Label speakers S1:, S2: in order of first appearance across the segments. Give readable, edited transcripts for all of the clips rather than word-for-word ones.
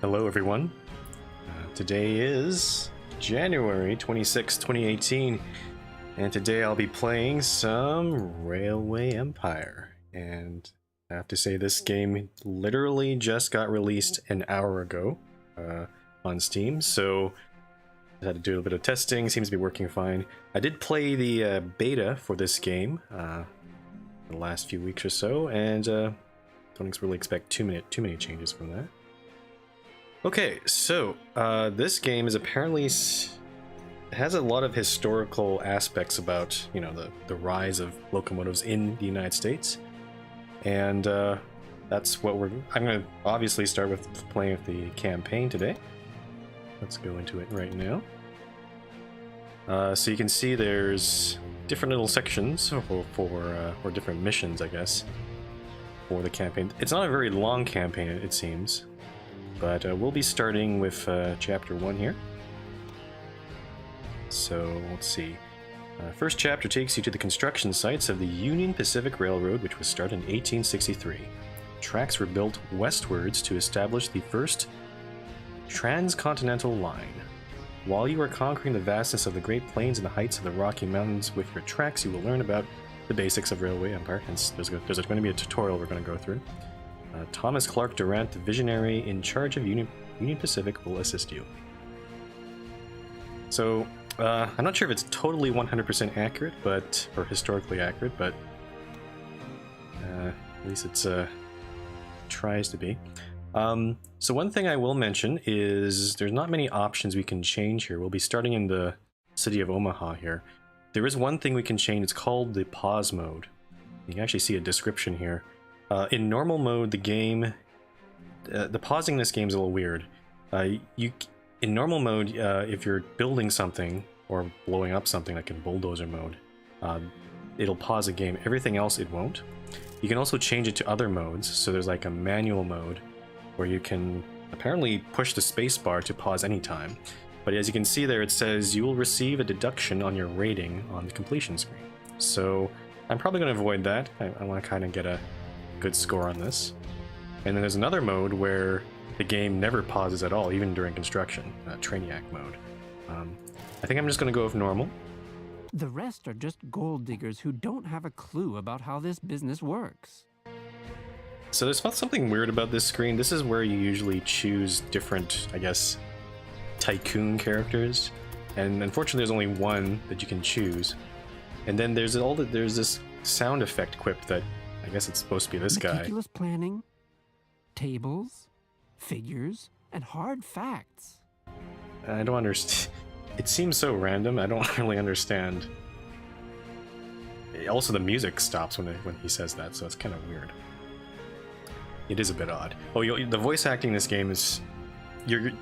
S1: Hello everyone. Today is January 26, 2018, and today I'll be playing some Railway Empire. And I have to say this game literally just got released an hour ago on Steam, so I had to do a bit of testing. Seems to be working fine. I did play the beta for this game the last few weeks or so, and don't really expect too many changes from that. Okay, so this game is apparently has a lot of historical aspects about, you know, the rise of locomotives in the United States, and that's what I'm going to obviously start with playing with the campaign today. Let's go into it right now. So you can see there's different little sections or different missions, I guess, for the campaign. It's not a very long campaign, it seems. But we'll be starting with Chapter 1 here. So, let's see. First chapter takes you to the construction sites of the Union Pacific Railroad, which was started in 1863. Tracks were built westwards to establish the first transcontinental line. While you are conquering the vastness of the Great Plains and the heights of the Rocky Mountains with your tracks, you will learn about the basics of Railway Empire. Hence, there's going to be a tutorial we're going to go through. Thomas Clark Durant, the visionary in charge of Union Pacific, will assist you. So, I'm not sure if it's totally 100% accurate, or historically accurate, but at least it's tries to be. So one thing I will mention is there's not many options we can change here. We'll be starting in the city of Omaha here. There is one thing we can change. It's called the pause mode. You can actually see a description here. In normal mode, the game, the pausing in this game is a little weird. In normal mode, if you're building something or blowing up something, like in bulldozer mode, it'll pause a game. Everything else, it won't. You can also change it to other modes. So there's like a manual mode where you can apparently push the spacebar to pause anytime. But as you can see there, it says you will receive a deduction on your rating on the completion screen. So I'm probably going to avoid that. I want to kind of get a good score on this. And then there's another mode where the game never pauses at all, even during construction, Trainiac mode. I think I'm just going to go with normal.
S2: The rest are just gold diggers who don't have a clue about how this business works.
S1: So there's something weird about this screen. This is where you usually choose different, I guess, tycoon characters. And unfortunately there's only one that you can choose. And then there's this sound effect quip that I guess it's supposed to be this guy.
S2: Meticulous planning, tables, figures, and hard facts.
S1: I don't understand. It seems so random. I don't really understand. Also, the music stops when he says that, so it's kind of weird. It is a bit odd. Oh, the voice acting in this game is...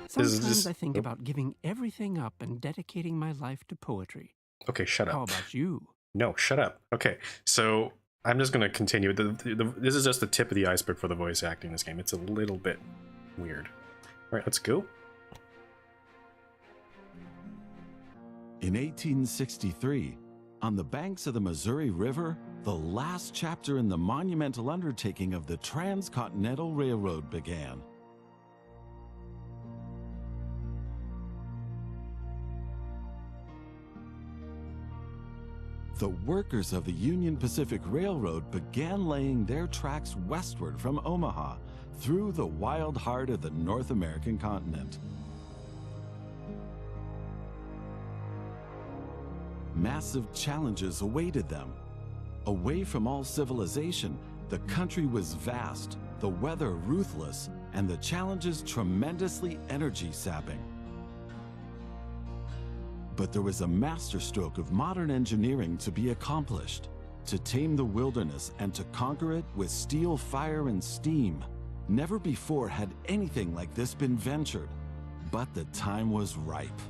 S2: Sometimes I think about giving everything up and dedicating my life to poetry.
S1: Okay, shut up.
S2: How about you?
S1: No, shut up. Okay, so I'm just going to continue. This is just the tip of the iceberg for the voice acting in this game. It's a little bit weird. All right, let's go.
S3: In 1863, on the banks of the Missouri River, the last chapter in the monumental undertaking of the Transcontinental Railroad began. The workers of the Union Pacific Railroad began laying their tracks westward from Omaha through the wild heart of the North American continent. Massive challenges awaited them. Away from all civilization, the country was vast, the weather ruthless, and the challenges tremendously energy-sapping. But there was a masterstroke of modern engineering to be accomplished, to tame the wilderness and to conquer it with steel, fire, and steam. Never before had anything like this been ventured, but the time was ripe.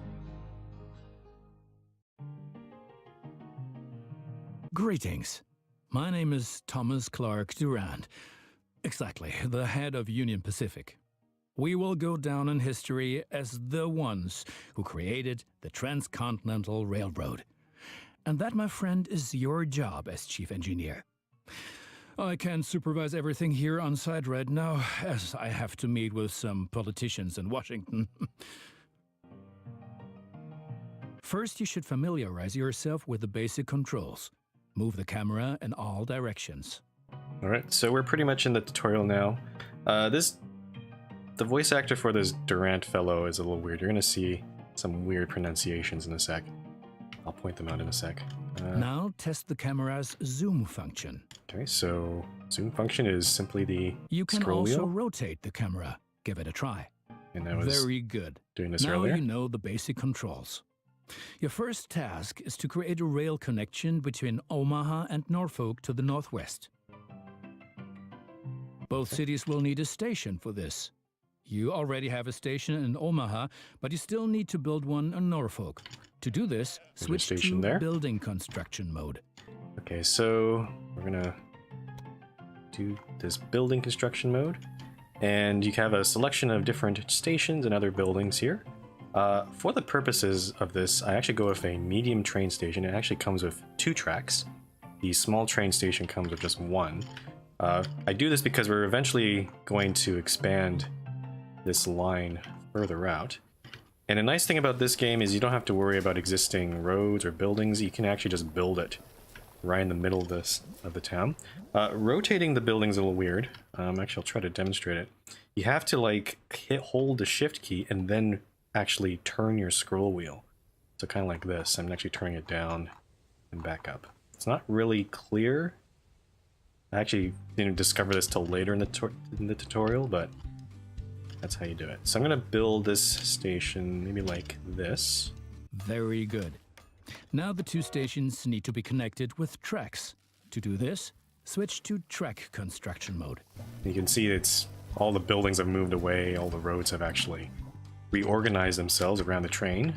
S4: Greetings. My name is Thomas Clark Durant. Exactly, the head of Union Pacific. We will go down in history as the ones who created the Transcontinental Railroad. And that, my friend, is your job as chief engineer. I can't supervise everything here on site right now, as I have to meet with some politicians in Washington. First, you should familiarize yourself with the basic controls. Move the camera in all directions.
S1: Alright, so we're pretty much in the tutorial now. The voice actor for this Durant fellow is a little weird. You're gonna see some weird pronunciations in a sec. I'll point them out in a sec.
S4: Now test the camera's zoom function.
S1: Okay, so zoom function is simply the
S4: You can
S1: scroll
S4: also
S1: wheel.
S4: rotate the camera. Give it a try.
S1: And I was
S4: Very good.
S1: doing this
S4: Now
S1: earlier.
S4: you know the basic controls. Your first task is to create a rail connection between Omaha and Norfolk to the northwest. Both cities will need a station for this. You already have a station in Omaha, but you still need to build one in Norfolk. To do this,
S1: There's a
S4: switch
S1: station
S4: to
S1: there.
S4: building construction mode.
S1: Okay, so we're gonna do this building construction mode. And you have a selection of different stations and other buildings here. For the purposes of this, I actually go with a medium train station. It actually comes with 2 tracks. The small train station comes with just 1. I do this because we're eventually going to expand this line further out. And a nice thing about this game is you don't have to worry about existing roads or buildings. You can actually just build it right in the middle of the town. Rotating the building's a little weird. Actually, I'll try to demonstrate it. You have to like hold the shift key and then actually turn your scroll wheel. So kind of like this. I'm actually turning it down and back up. It's not really clear. I actually didn't discover this till later in the tutorial, but that's how you do it. So I'm gonna build this station maybe like this.
S4: Very good. Now the 2 stations need to be connected with tracks. To do this, switch to track construction mode.
S1: You can see it's all the buildings have moved away, all the roads have actually reorganized themselves around the train.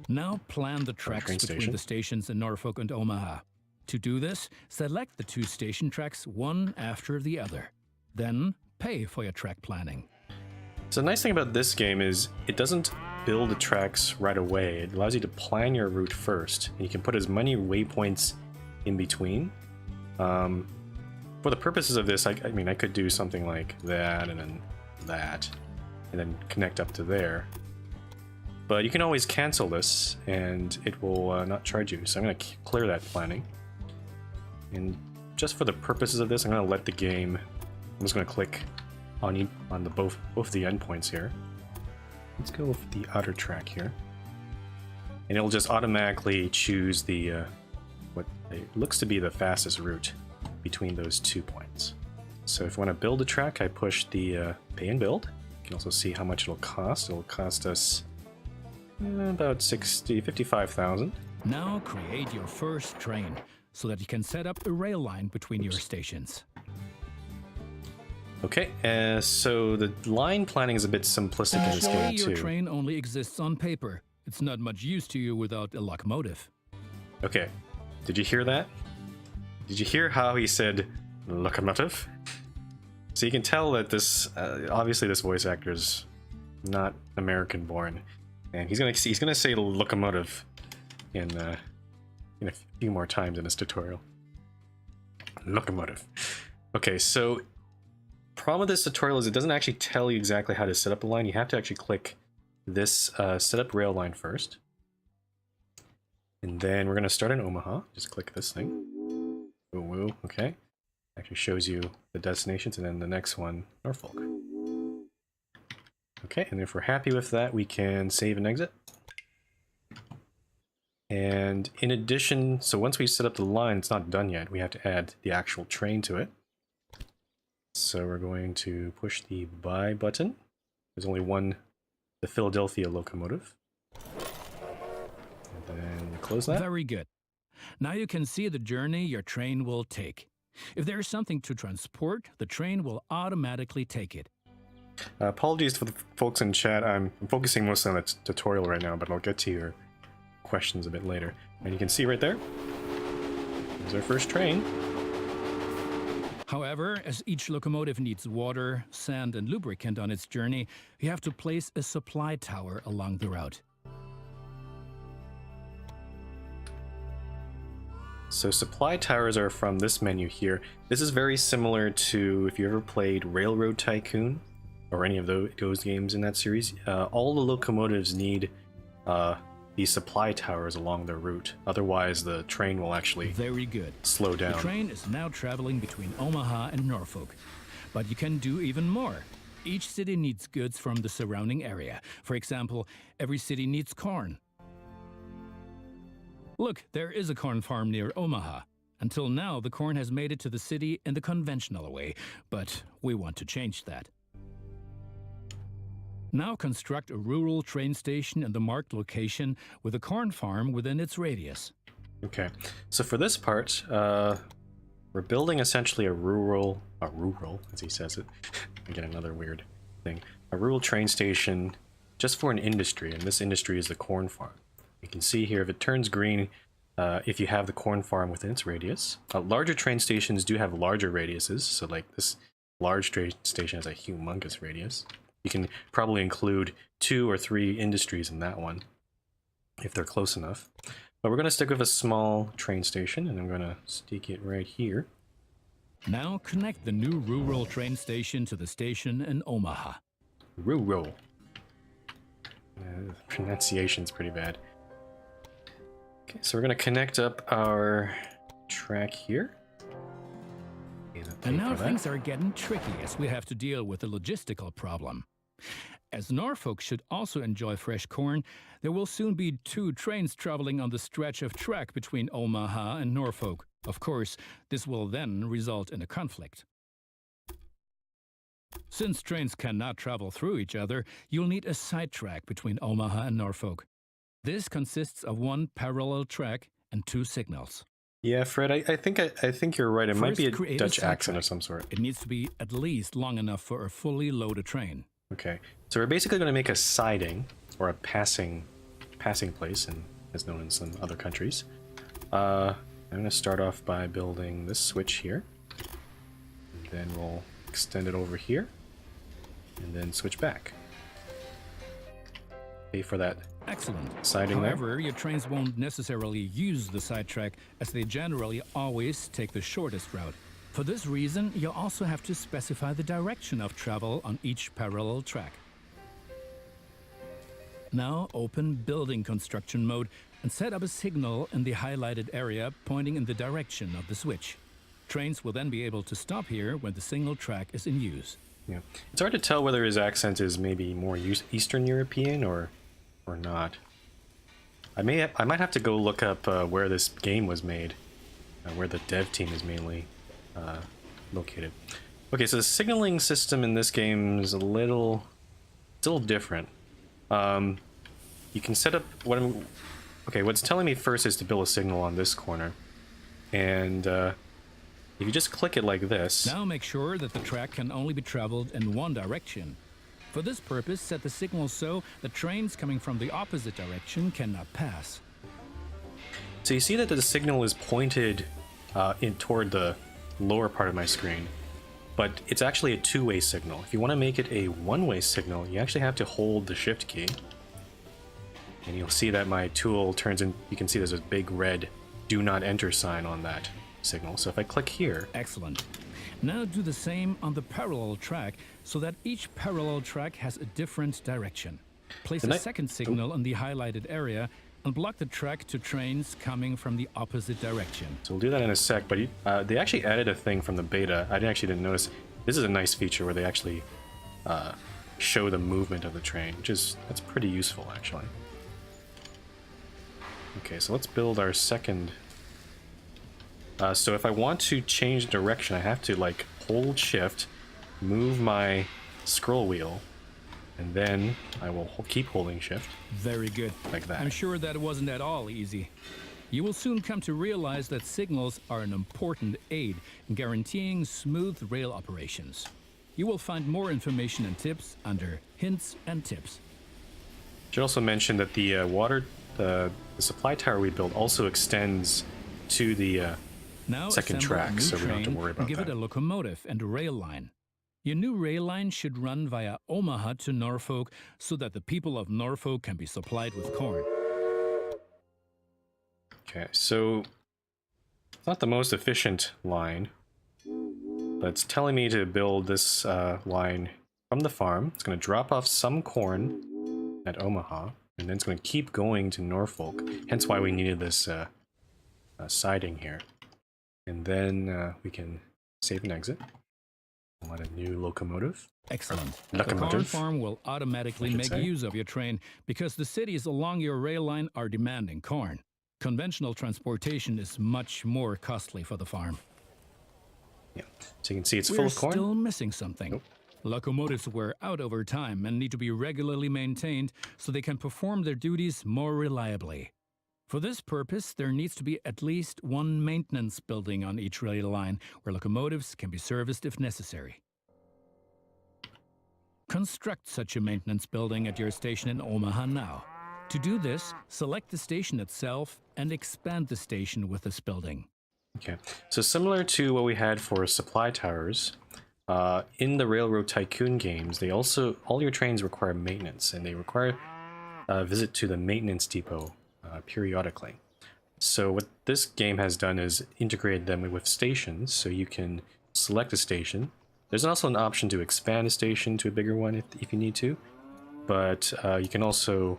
S4: Now plan the tracks
S1: train
S4: between
S1: station.
S4: the stations in Norfolk and Omaha. To do this, select the 2 station tracks one after the other. Then pay for your track planning.
S1: So the nice thing about this game is it doesn't build the tracks right away. It allows you to plan your route first, and you can put as many waypoints in between. For the purposes of this, I mean, I could do something like that, and then that, and then connect up to there. But you can always cancel this, and it will not charge you. So I'm going to clear that planning. And just for the purposes of this, I'm going to let the game. I'm just going to click on both the endpoints here. Let's go with the outer track here, and it'll just automatically choose the what looks to be the fastest route between those 2 points. So if we want to build a track, I push the pay and build. You can also see how much it'll cost. It'll cost us about 55,000.
S4: Now create your first train so that you can set up a rail line between your stations.
S1: Okay, so the line planning is a bit simplistic in this
S4: Actually,
S1: game
S4: your
S1: too.
S4: train only exists on paper. It's not much use to you without a locomotive.
S1: Okay, did you hear that? Did you hear how he said locomotive? So you can tell that this, obviously this voice actor is not American born, and he's gonna say locomotive in a few more times in this tutorial. Locomotive. Okay, so problem with this tutorial is it doesn't actually tell you exactly how to set up a line. You have to actually click this set up rail line first. And then we're going to start in Omaha. Just click this thing. Woo woo, okay. Actually shows you the destinations, and then the next one, Norfolk. Okay, and if we're happy with that, we can save and exit. And in addition, so once we set up the line, it's not done yet. We have to add the actual train to it. So we're going to push the buy button. There's only one, the Philadelphia locomotive. And then we close that.
S4: Very good. Now you can see the journey your train will take. If there is something to transport, the train will automatically take it.
S1: Apologies for the folks in chat. I'm focusing mostly on the tutorial right now, but I'll get to your questions a bit later. And you can see right there, there's our first train.
S4: However, as each locomotive needs water, sand, and lubricant on its journey, you have to place a supply tower along the route.
S1: So supply towers are from this menu here. This is very similar to if you ever played Railroad Tycoon or any of those games in that series. All the locomotives need these supply towers along their route. Otherwise, the train will actually
S4: Very good.
S1: slow down.
S4: The train is now traveling between Omaha and Norfolk. But you can do even more. Each city needs goods from the surrounding area. For example, every city needs corn. Look, there is a corn farm near Omaha. Until now, the corn has made it to the city in the conventional way, but we want to change that. Now construct a rural train station in the marked location with a corn farm within its radius.
S1: Okay, so for this part, we're building essentially a rural, as he says it, again another weird thing, a rural train station just for an industry, and this industry is the corn farm. You can see here if it turns green, if you have the corn farm within its radius. Larger train stations do have larger radiuses, so like this large train station has a humongous radius. You can probably include 2 or 3 industries in that one, if they're close enough. But we're going to stick with a small train station, and I'm going to stick it right here.
S4: Now connect the new rural train station to the station in Omaha.
S1: Rural. Pronunciation's pretty bad. Okay, so we're going to connect up our track here.
S4: And now things are getting tricky as we have to deal with a logistical problem. As Norfolk should also enjoy fresh corn, there will soon be 2 trains traveling on the stretch of track between Omaha and Norfolk. Of course, this will then result in a conflict. Since trains cannot travel through each other, you'll need a sidetrack between Omaha and Norfolk. This consists of 1 parallel track and 2 signals.
S1: Yeah, Fred, I think you're right. It might be a
S4: create
S1: Dutch
S4: sidetrack.
S1: accent of some sort.
S4: It needs to be at least long enough for a fully loaded train.
S1: Okay, so we're basically going to make a siding, or a passing place, and as known in some other countries. I'm going to start off by building this switch here. And then we'll extend it over here, and then switch back. Pay for that.
S4: Excellent.
S1: Siding there.
S4: However, your trains won't necessarily use the sidetrack, as they generally always take the shortest route. For this reason, you'll also have to specify the direction of travel on each parallel track. Now open Building Construction mode and set up a signal in the highlighted area pointing in the direction of the switch. Trains will then be able to stop here when the single track is in use.
S1: Yeah, it's hard to tell whether his accent is maybe more Eastern European or not. I might have to go look up where this game was made, where the dev team is mainly located. Okay, so the signaling system in this game is a little different. You can set up what's telling me first is to build a signal on this corner, and if you just click it like this.
S4: Now make sure that the track can only be traveled in one direction. For this purpose, set the signal so that trains coming from the opposite direction cannot pass.
S1: So you see that the signal is pointed toward the lower part of my screen, but it's actually a 2-way signal. If you want to make it a 1-way signal, you actually have to hold the shift key. And you'll see that my tool turns in, you can see there's a big red do not enter sign on that signal. So if I click here.
S4: Excellent. Now do the same on the parallel track so that each parallel track has a different direction. Place a second signal in the highlighted area and block the track to trains coming from the opposite direction.
S1: So we'll do that in a sec, but they actually added a thing from the beta. I actually didn't notice. This is a nice feature where they actually show the movement of the train, that's pretty useful actually. Okay, so let's build our second. So if I want to change direction, I have to like hold shift, move my scroll wheel, and then I will keep holding shift.
S4: Very good.
S1: Like that.
S4: I'm sure that it wasn't at all easy. You will soon come to realize that signals are an important aid in guaranteeing smooth rail operations. You will find more information and tips under Hints and Tips.
S1: Should also mention that the the supply tower we built also extends to the
S4: now
S1: second track, so we don't have to worry about
S4: give
S1: that.
S4: it a locomotive and a rail line. Your new rail line should run via Omaha to Norfolk so that the people of Norfolk can be supplied with corn.
S1: Okay, so not the most efficient line, but it's telling me to build this line from the farm. It's going to drop off some corn at Omaha, and then it's going to keep going to Norfolk, hence why we needed this siding here. And then we can save and exit. I'll add a new locomotive.
S4: Excellent. The
S1: Locomotive,
S4: corn farm will automatically make use of your train because the cities along your rail line are demanding corn. Conventional transportation is much more costly for the farm.
S1: Yeah, so you can see it's full
S4: We're
S1: of corn.
S4: still missing something.
S1: Nope.
S4: Locomotives wear out over time and need to be regularly maintained so they can perform their duties more reliably. For this purpose, there needs to be at least one maintenance building on each rail line where locomotives can be serviced if necessary. Construct such a maintenance building at your station in Omaha now. To do this, select the station itself and expand the station with this building.
S1: Okay, so similar to what we had for supply towers, in the Railroad Tycoon games, they also, all your trains require maintenance, and they require a visit to the maintenance depot periodically. So what this game has done is integrated them with stations, so you can select a station. There's also an option to expand a station to a bigger one if you need to, but you can also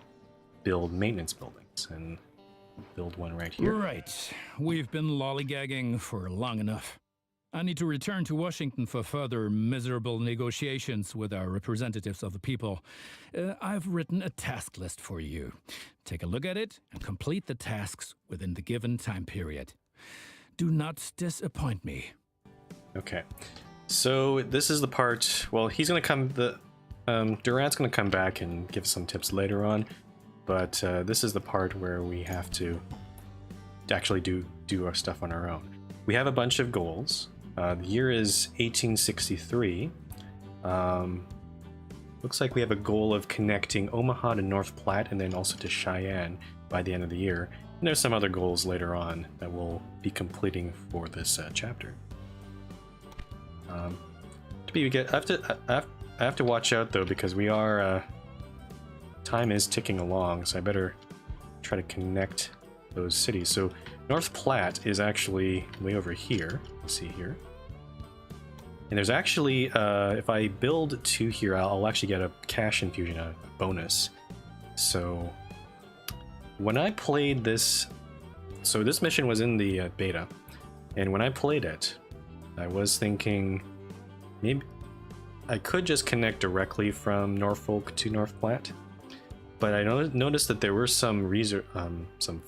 S1: build maintenance buildings, and build one right here.
S4: Right. We've been lollygagging for long enough. I need to return to Washington for further miserable negotiations with our representatives of the people. I've written a task list for you. Take a look at it and complete the tasks within the given time period. Do not disappoint me.
S1: Okay, so this is the part. Well, he's gonna come. Durant's gonna come back and give some tips later on, but this is the part where we have to actually do our stuff on our own. We have a bunch of goals. The year is 1863. Looks like we have a goal of connecting Omaha to North Platte and then also to Cheyenne by the end of the year. And there's some other goals later on that we'll be completing for this chapter. I have to watch out though, because we are time is ticking along, so I better try to connect those cities. So North Platte is actually way over here. Let's see here. And there's actually, if I build 2 here, I'll actually get a cash infusion, a bonus. So when I played this, so this mission was in the beta, and when I played it, I was thinking maybe I could just connect directly from Norfolk to North Platte, but I noticed that there were some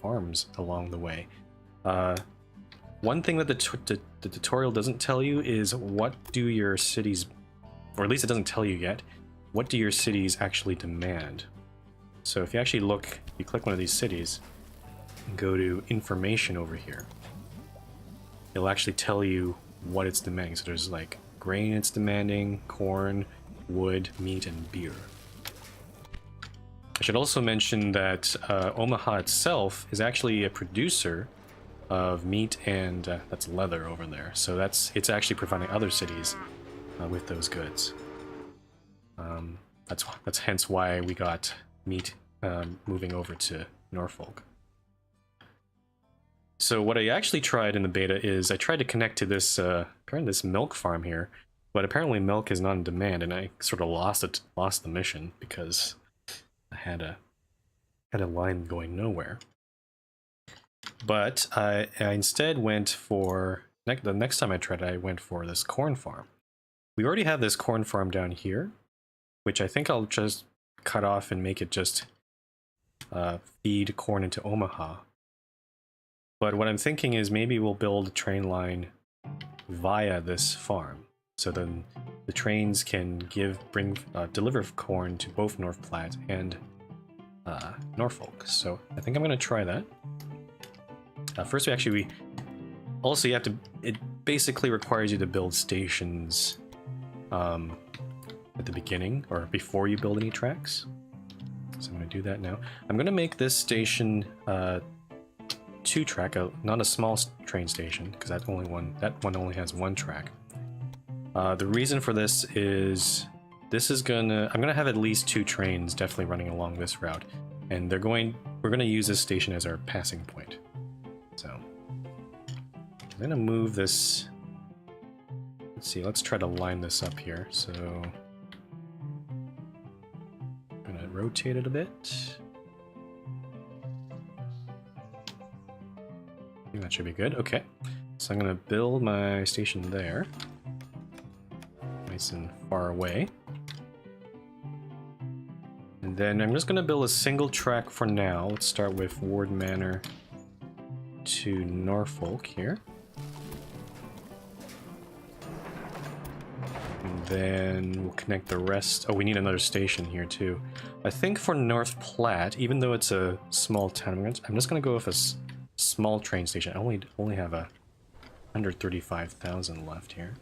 S1: farms along the way. One thing that the tutorial doesn't tell you is what do your cities, or at least it doesn't tell you yet, what do your cities actually demand. So if you actually look, you click one of these cities and go to information over here, it'll actually tell you what it's demanding. So there's like grain it's demanding, corn, wood, meat, and beer. I should also mention that Omaha itself is actually a producer of meat and that's leather over there. So it's actually providing other cities with those goods. That's hence why we got meat moving over to Norfolk. So what I actually tried in the beta is I tried to connect to this this milk farm here, but apparently milk is not in demand, and I sort of lost the mission because I had a line going nowhere. But I instead went for the next time I tried it, I went for this corn farm. We already have this corn farm down here, which I think I'll just cut off and make it just feed corn into Omaha. But what I'm thinking is maybe we'll build a train line via this farm, so then the trains can deliver corn to both North Platte and Norfolk. So I think I'm going to try that. First, it basically requires you to build stations at the beginning or before you build any tracks. So I'm going to do that now. I'm going to make this station 2-track, not a small train station, because that one only has 1 track. The reason for this is I'm gonna have at least 2 trains definitely running along this route, and we're gonna use this station as our passing point. So I'm gonna move this. Let's see, let's try to line this up here. So I'm gonna rotate it a bit. I think that should be good. Okay. So I'm gonna build my station there. Nice and far away. And then I'm just gonna build a single track for now. Let's start with Ward Manor to Norfolk here. And then we'll connect the rest. Oh, we need another station here too. I think for North Platte, even though it's a small town, I'm just gonna go with a small train station. I only have 135,000 left here.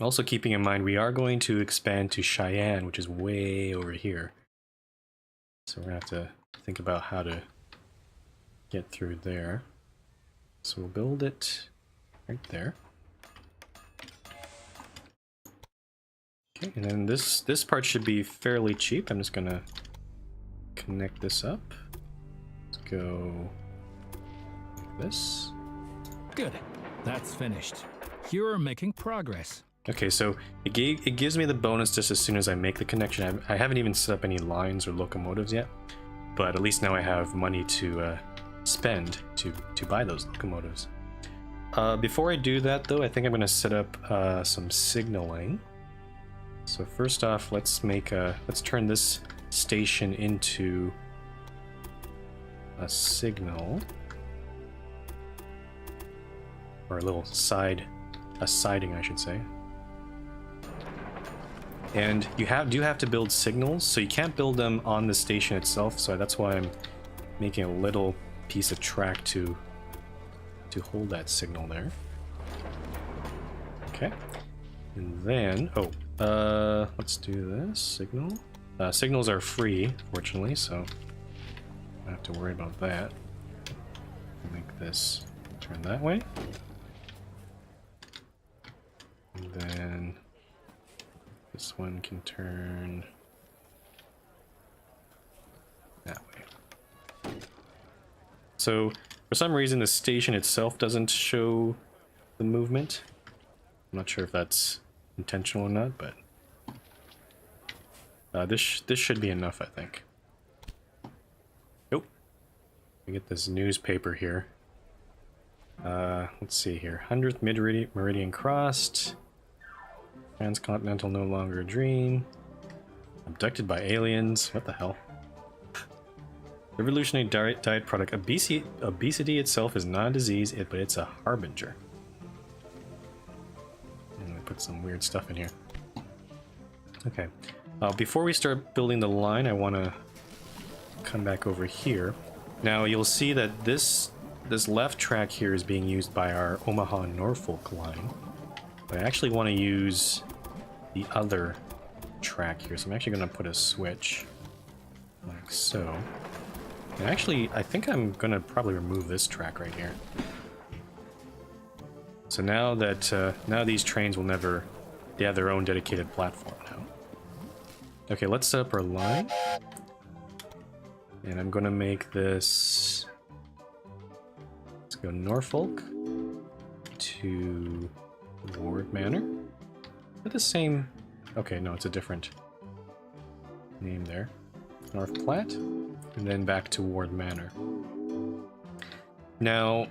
S1: Also keeping in mind, we are going to expand to Cheyenne, which is way over here. So we're gonna have to think about how to get through there. So we'll build it right there. Okay, and then this part should be fairly cheap. I'm just gonna connect this up. Let's go like this.
S4: Good. That's finished. You're making progress.
S1: Okay, so it gives me the bonus just as soon as I make the connection. I haven't even set up any lines or locomotives yet, but at least now I have money to spend to buy those locomotives. Before I do that, though, I think I'm going to set up some signaling. So first off, let's turn this station into a signal, or a little siding, I should say. And you do have to build signals, so you can't build them on the station itself. So that's why I'm making a little piece of track to hold that signal there. Okay, and then let's do this signal. Signals are free, fortunately, so I don't have to worry about that. Make this turn that way, and then this one can turn that way. So for some reason the station itself doesn't show the movement. I'm not sure if that's intentional or not, but this should be enough, I think. Nope. We get this newspaper here. Let's see here. 100th meridian crossed. Transcontinental no longer a dream. Abducted by aliens. What the hell? Revolutionary diet product. Obesity itself is not a disease, but it's a harbinger. I'm gonna put some weird stuff in here. Okay. Before we start building the line, I want to come back over here. Now you'll see that this left track here is being used by our Omaha Norfolk line. But I actually want to use the other track here, so I'm actually going to put a switch like so. And actually, I think I'm going to probably remove this track right here. So now that now these trains will never, they have their own dedicated platform now. Okay, let's set up our line. And I'm going to make this, let's go Norfolk to Ward Manor. With the same, okay, no, it's a different name there. North Platte, and then back to Ward Manor. Now,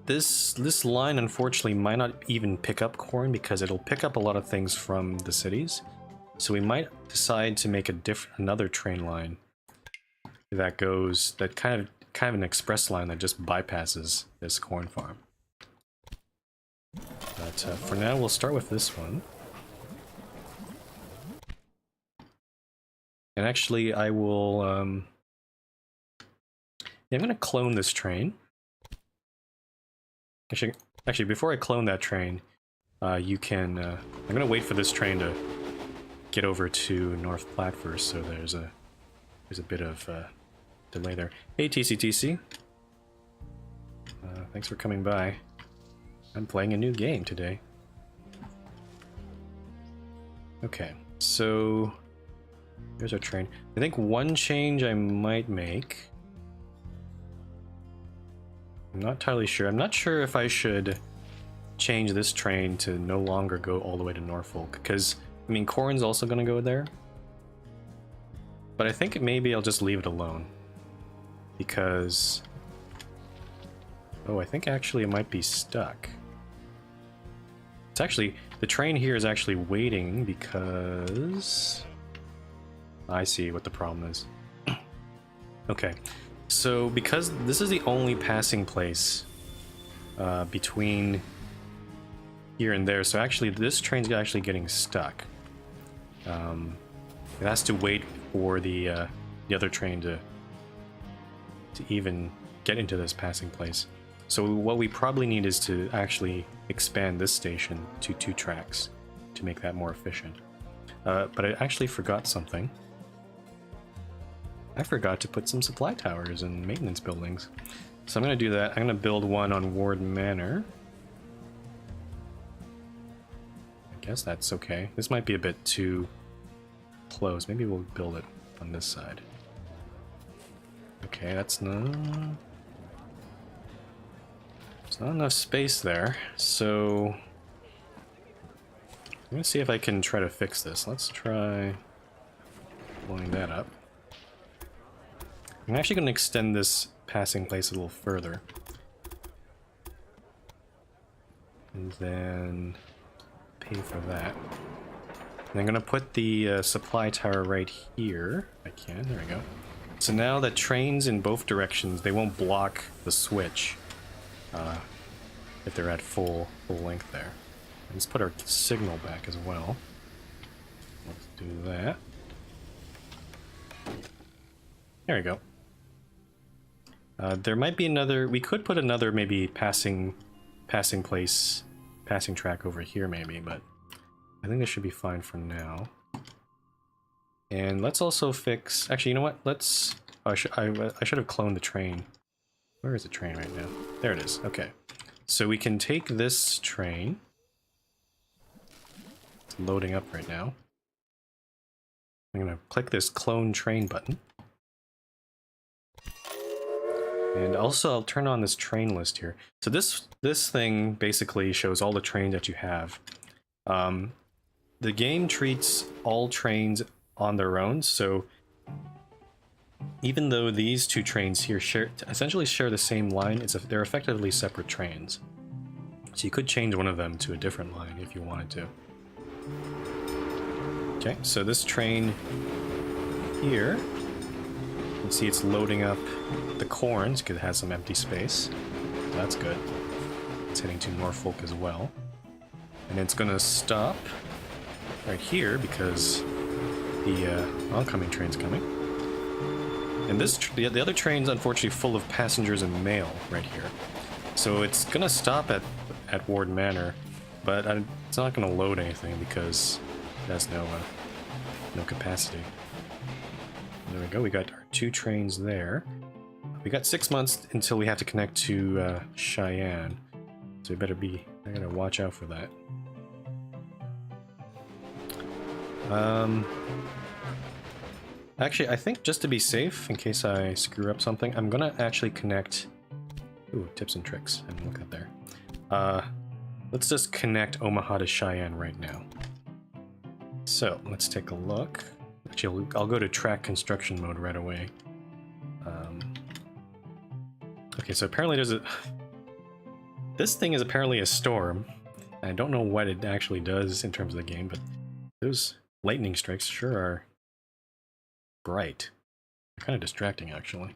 S1: this line unfortunately might not even pick up corn because it'll pick up a lot of things from the cities. So we might decide to make another train line that goes, that kind of an express line that just bypasses this corn farm. But for now, we'll start with this one. And actually, I will, yeah, I'm going to clone this train. Actually, before I clone that train, you can, I'm going to wait for this train to get over to North Platte first, so there's a bit of delay there. Hey, TCTC. Thanks for coming by. I'm playing a new game today. Okay, so here's our train. I think one change I might make I'm not entirely sure. I'm not sure if I should change this train to no longer go all the way to Norfolk, because, I mean, Corrin's also going to go there. But I think maybe I'll just leave it alone. Because... oh, I think actually it might be stuck. It's actually... the train here is actually waiting because... I see what the problem is. Okay, so because this is the only passing place between here and there, so actually this train's actually getting stuck. It has to wait for the other train to even get into this passing place. So what we probably need is to actually expand this station to 2 tracks to make that more efficient. But I actually forgot something. I forgot to put some supply towers and maintenance buildings. So I'm going to do that. I'm going to build one on Ward Manor. I guess that's okay. This might be a bit too close. Maybe we'll build it on this side. Okay, that's not... there's not enough space there, so... I'm going to see if I can try to fix this. Let's try blowing that up. I'm actually going to extend this passing place a little further. And then pay for that. And I'm going to put the supply tower right here. I can, there we go. So now that trains in both directions, they won't block the switch if they're at full length there. Let's put our signal back as well. Let's do that. There we go. There might be another... we could put another maybe passing track over here maybe, but I think this should be fine for now. And let's also fix... actually, you know what? Let's... oh, I should have cloned the train. Where is the train right now? There it is. Okay. So we can take this train. It's loading up right now. I'm going to click this clone train button. And also, I'll turn on this train list here. So this thing basically shows all the trains that you have. The game treats all trains on their own, so even though these 2 trains here essentially share the same line, they're effectively separate trains. So you could change one of them to a different line if you wanted to. Okay, so this train here, you can see it's loading up the corns because it has some empty space. So that's good. It's heading to Norfolk as well. And it's going to stop right here because the oncoming train's coming. And the other train's unfortunately full of passengers and mail right here. So it's going to stop at Ward Manor, but it's not going to load anything because it has no capacity. There we go, we got our 2 trains there. We got 6 months until we have to connect to Cheyenne. So we I gotta watch out for that. Actually, I think just to be safe, in case I screw up something, I'm gonna actually connect... ooh, tips and tricks, I didn't look at there. Let's just connect Omaha to Cheyenne right now. So, let's take a look. Actually, I'll go to track construction mode right away. Okay, so apparently there's a... this thing is apparently a storm. I don't know what it actually does in terms of the game, but those lightning strikes sure are bright. They're kind of distracting, actually.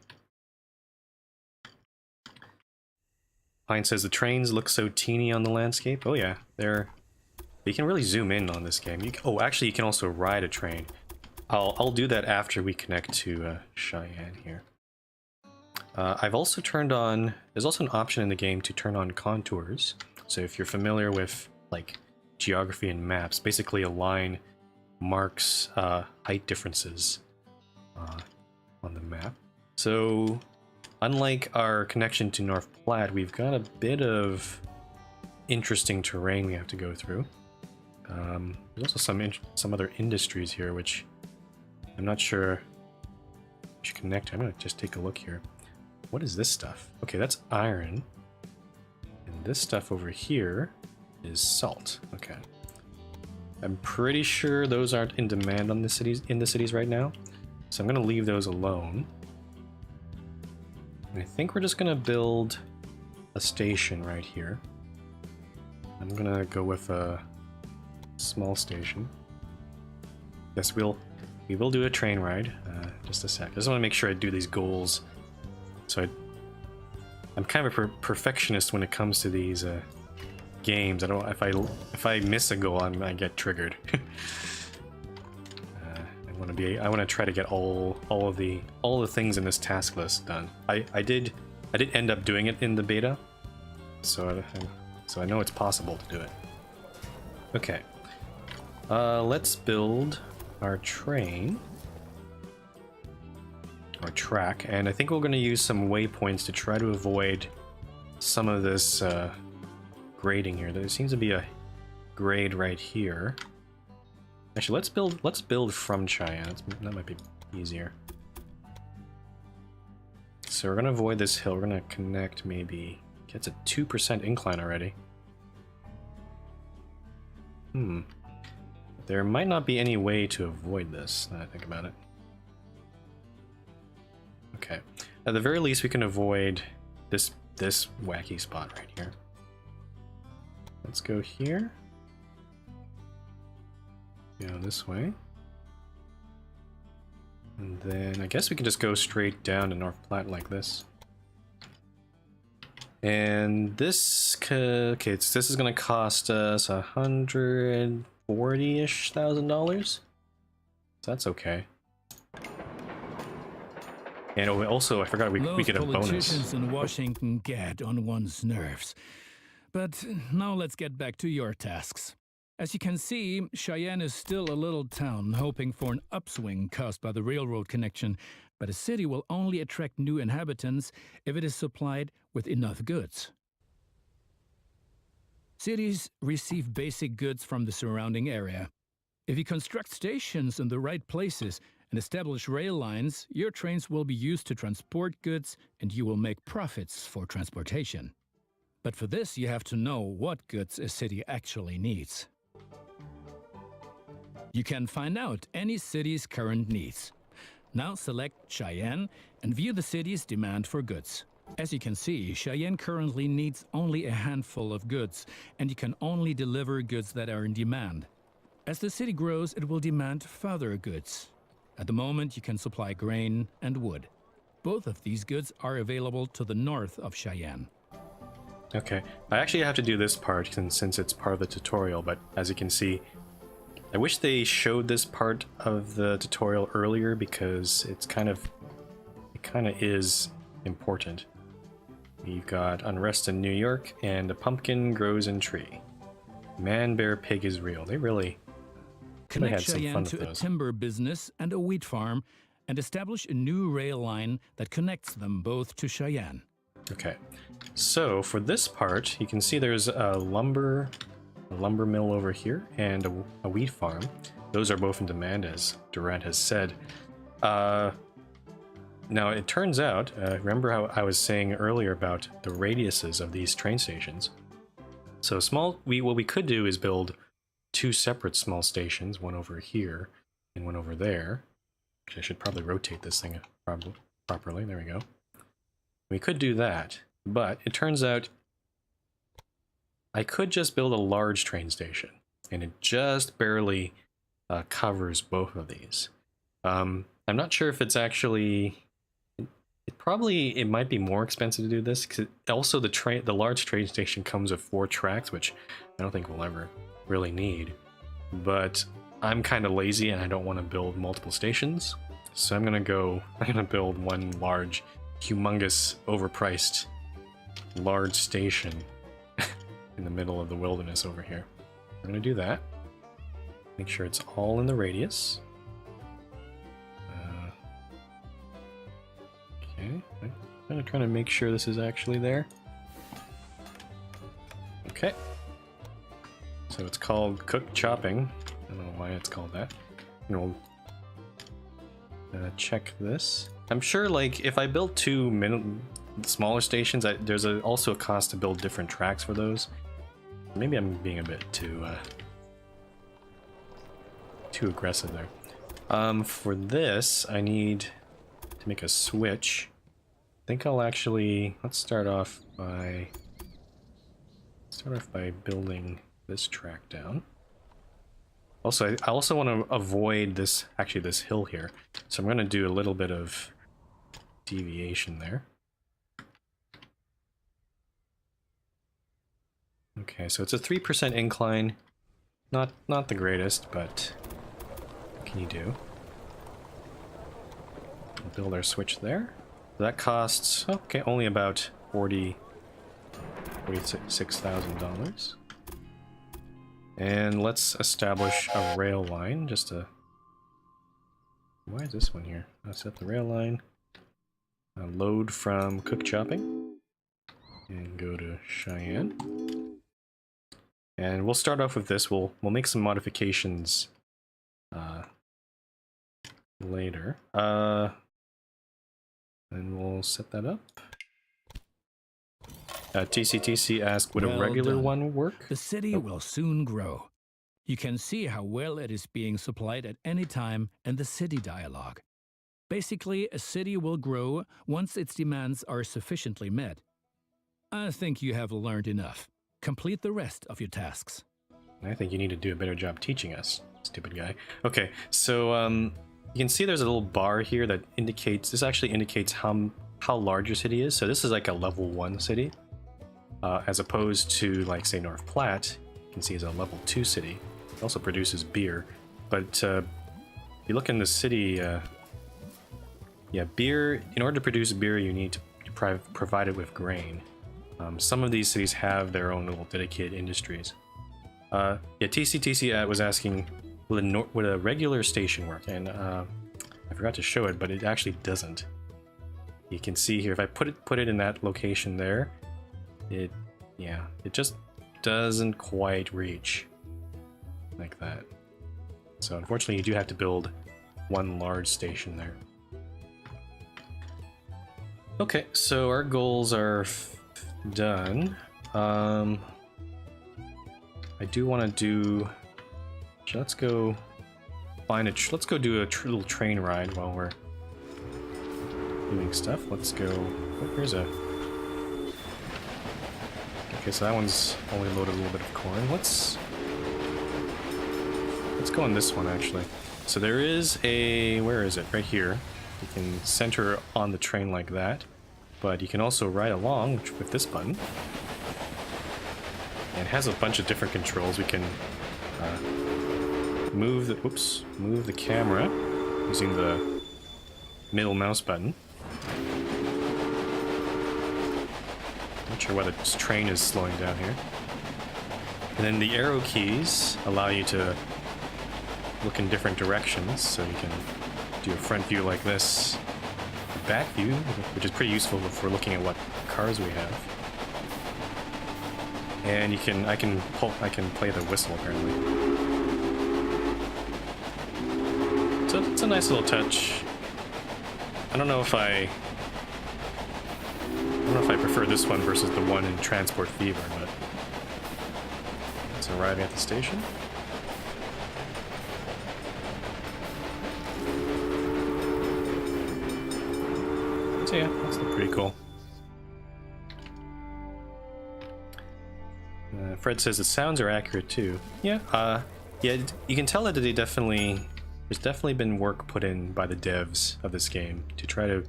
S1: Pine says the trains look so teeny on the landscape. Oh yeah, you can really zoom in on this game. Oh, actually, you can also ride a train. I'll do that after we connect to Cheyenne here. I've also turned on... there's also an option in the game to turn on contours. So if you're familiar with like geography and maps, basically a line marks height differences on the map. So unlike our connection to North Platte, we've got a bit of interesting terrain we have to go through. There's also some other industries here, which I'm not sure I should connect. I'm gonna just take a look here. What is this stuff? Okay, that's iron. And this stuff over here is salt. Okay. I'm pretty sure those aren't in demand on the cities right now. So I'm gonna leave those alone. And I think we're just gonna build a station right here. I'm gonna go with a small station. Yes, we will do a train ride. Just a sec. I just want to make sure I do these goals. So I'm kind of a perfectionist when it comes to these games. I don't. If I miss a goal, I get triggered. I want to try to get all the things in this task list done. I did end up doing it in the beta, so I know it's possible to do it. Okay. Let's build our train. Our track, and I think we're going to use some waypoints to try to avoid some of this grading here. There seems to be a grade right here. Actually, let's build from Cheyenne. That might be easier. So we're going to avoid this hill. We're going to connect maybe. It's a 2% incline already. There might not be any way to avoid this, now that I think about it. Okay. At the very least, we can avoid this wacky spot right here. Let's go here. Go this way. And then I guess we can just go straight down to North Platte like this. And this, okay, this is going to cost us $140,000-ish. So that's okay. And also, I forgot we get a bonus.
S4: Politicians in Washington get on one's nerves. But now let's get back to your tasks. As you can see, Cheyenne is still a little town hoping for an upswing caused by the railroad connection, but a city will only attract new inhabitants if it is supplied with enough goods. Cities receive basic goods from the surrounding area. If you construct stations in the right places and establish rail lines, your trains will be used to transport goods and you will make profits for transportation. But for this, you have to know what goods a city actually needs. You can find out any city's current needs. Now select Cheyenne and view the city's demand for goods. As you can see, Cheyenne currently needs only a handful of goods, and you can only deliver goods that are in demand. As the city grows, it will demand further goods. At the moment, you can supply grain and wood. Both of these goods are available to the north of Cheyenne.
S1: Okay, I actually have to do this part since it's part of the tutorial, but as you can see, I wish they showed this part of the tutorial earlier because it kind of is important. You've got unrest in New York and a pumpkin grows in tree. Man, bear, pig is real. They really
S4: Connect
S1: had some
S4: Cheyenne
S1: fun
S4: to
S1: with
S4: a
S1: those.
S4: timber business and a wheat farm and establish a new rail line that connects them both to Cheyenne.
S1: Okay, so for this part, you can see there's a lumber mill over here and a wheat farm. Those are both in demand, as Durant has said. Now it turns out, remember how I was saying earlier about the radiuses of these train stations? So what we could do is build two separate small stations, one over here and one over there. Actually, I should probably rotate this thing properly. There we go. We could do that, but it turns out I could just build a large train station, and it just barely covers both of these. I'm not sure if it's actually... It might be more expensive to do this, because also the large train station comes with 4 tracks, which I don't think we'll ever really need. But I'm kind of lazy and I don't want to build multiple stations, so I'm gonna build one large, humongous, overpriced, large station in the middle of the wilderness over here. I'm gonna do that. Make sure it's all in the radius. Okay, I'm kind of trying to make sure this is actually there. Okay. So it's called cook chopping. I don't know why it's called that. And we'll check this. I'm sure, like, if I build two smaller stations, there's also a cost to build different tracks for those. Maybe I'm being a bit too aggressive there. For this, I need to make a switch. I think I'll actually let's start off by building this track down. Also, I also want to avoid this hill here, so I'm going to do a little bit of deviation there. Okay, so it's a 3% incline. Not the greatest, but what can you do? We'll build our switch there. That costs, okay, only about $46,000. And let's establish a rail line, just to... Why is this one here? I'll set the rail line. Load from Cook Chopping. And go to Cheyenne. And we'll start off with this. We'll make some modifications later. And we'll set that up. TCTC asked, would a regular one work?
S4: The city will soon grow. You can see how well it is being supplied at any time in the city dialogue. Basically, a city will grow once its demands are sufficiently met. I think you have learned enough. Complete the rest of your tasks.
S1: I think you need to do a better job teaching us, stupid guy. Okay, so you can see there's a little bar here that indicates, this actually indicates how large your city is. So this is like a level 1 city, as opposed to, like, say, North Platte, you can see is a level 2 city. It also produces beer, but if you look in the city, yeah, beer, in order to produce beer, you need to provide it with grain. Some of these cities have their own little dedicated industries. Yeah, TCTC was asking, would a regular station work? And I forgot to show it, but it actually doesn't. You can see here, if I put it in that location there, it just doesn't quite reach like that. So unfortunately, you do have to build one large station there. Okay, so our goals are done. I do want to do. Let's go find let's go do a little train ride while we're doing stuff. Let's go. Oh, here's a. Okay, so that one's only loaded a little bit of corn. Let's go on this one actually. So there is a. Where is it? Right here. You can center on the train like that. But you can also ride along with this button. And it has a bunch of different controls. We can move the camera using the middle mouse button. Not sure why the train is slowing down here. And then the arrow keys allow you to look in different directions, so you can do a front view like this. Back view, which is pretty useful if we're looking at what cars we have. And I can play the whistle apparently. So it's a nice little touch. I don't know if I prefer this one versus the one in Transport Fever, but it's arriving at the station. So yeah, that's pretty cool. Fred says the sounds are accurate too. Yeah, yeah, you can tell that there's definitely been work put in by the devs of this game to try to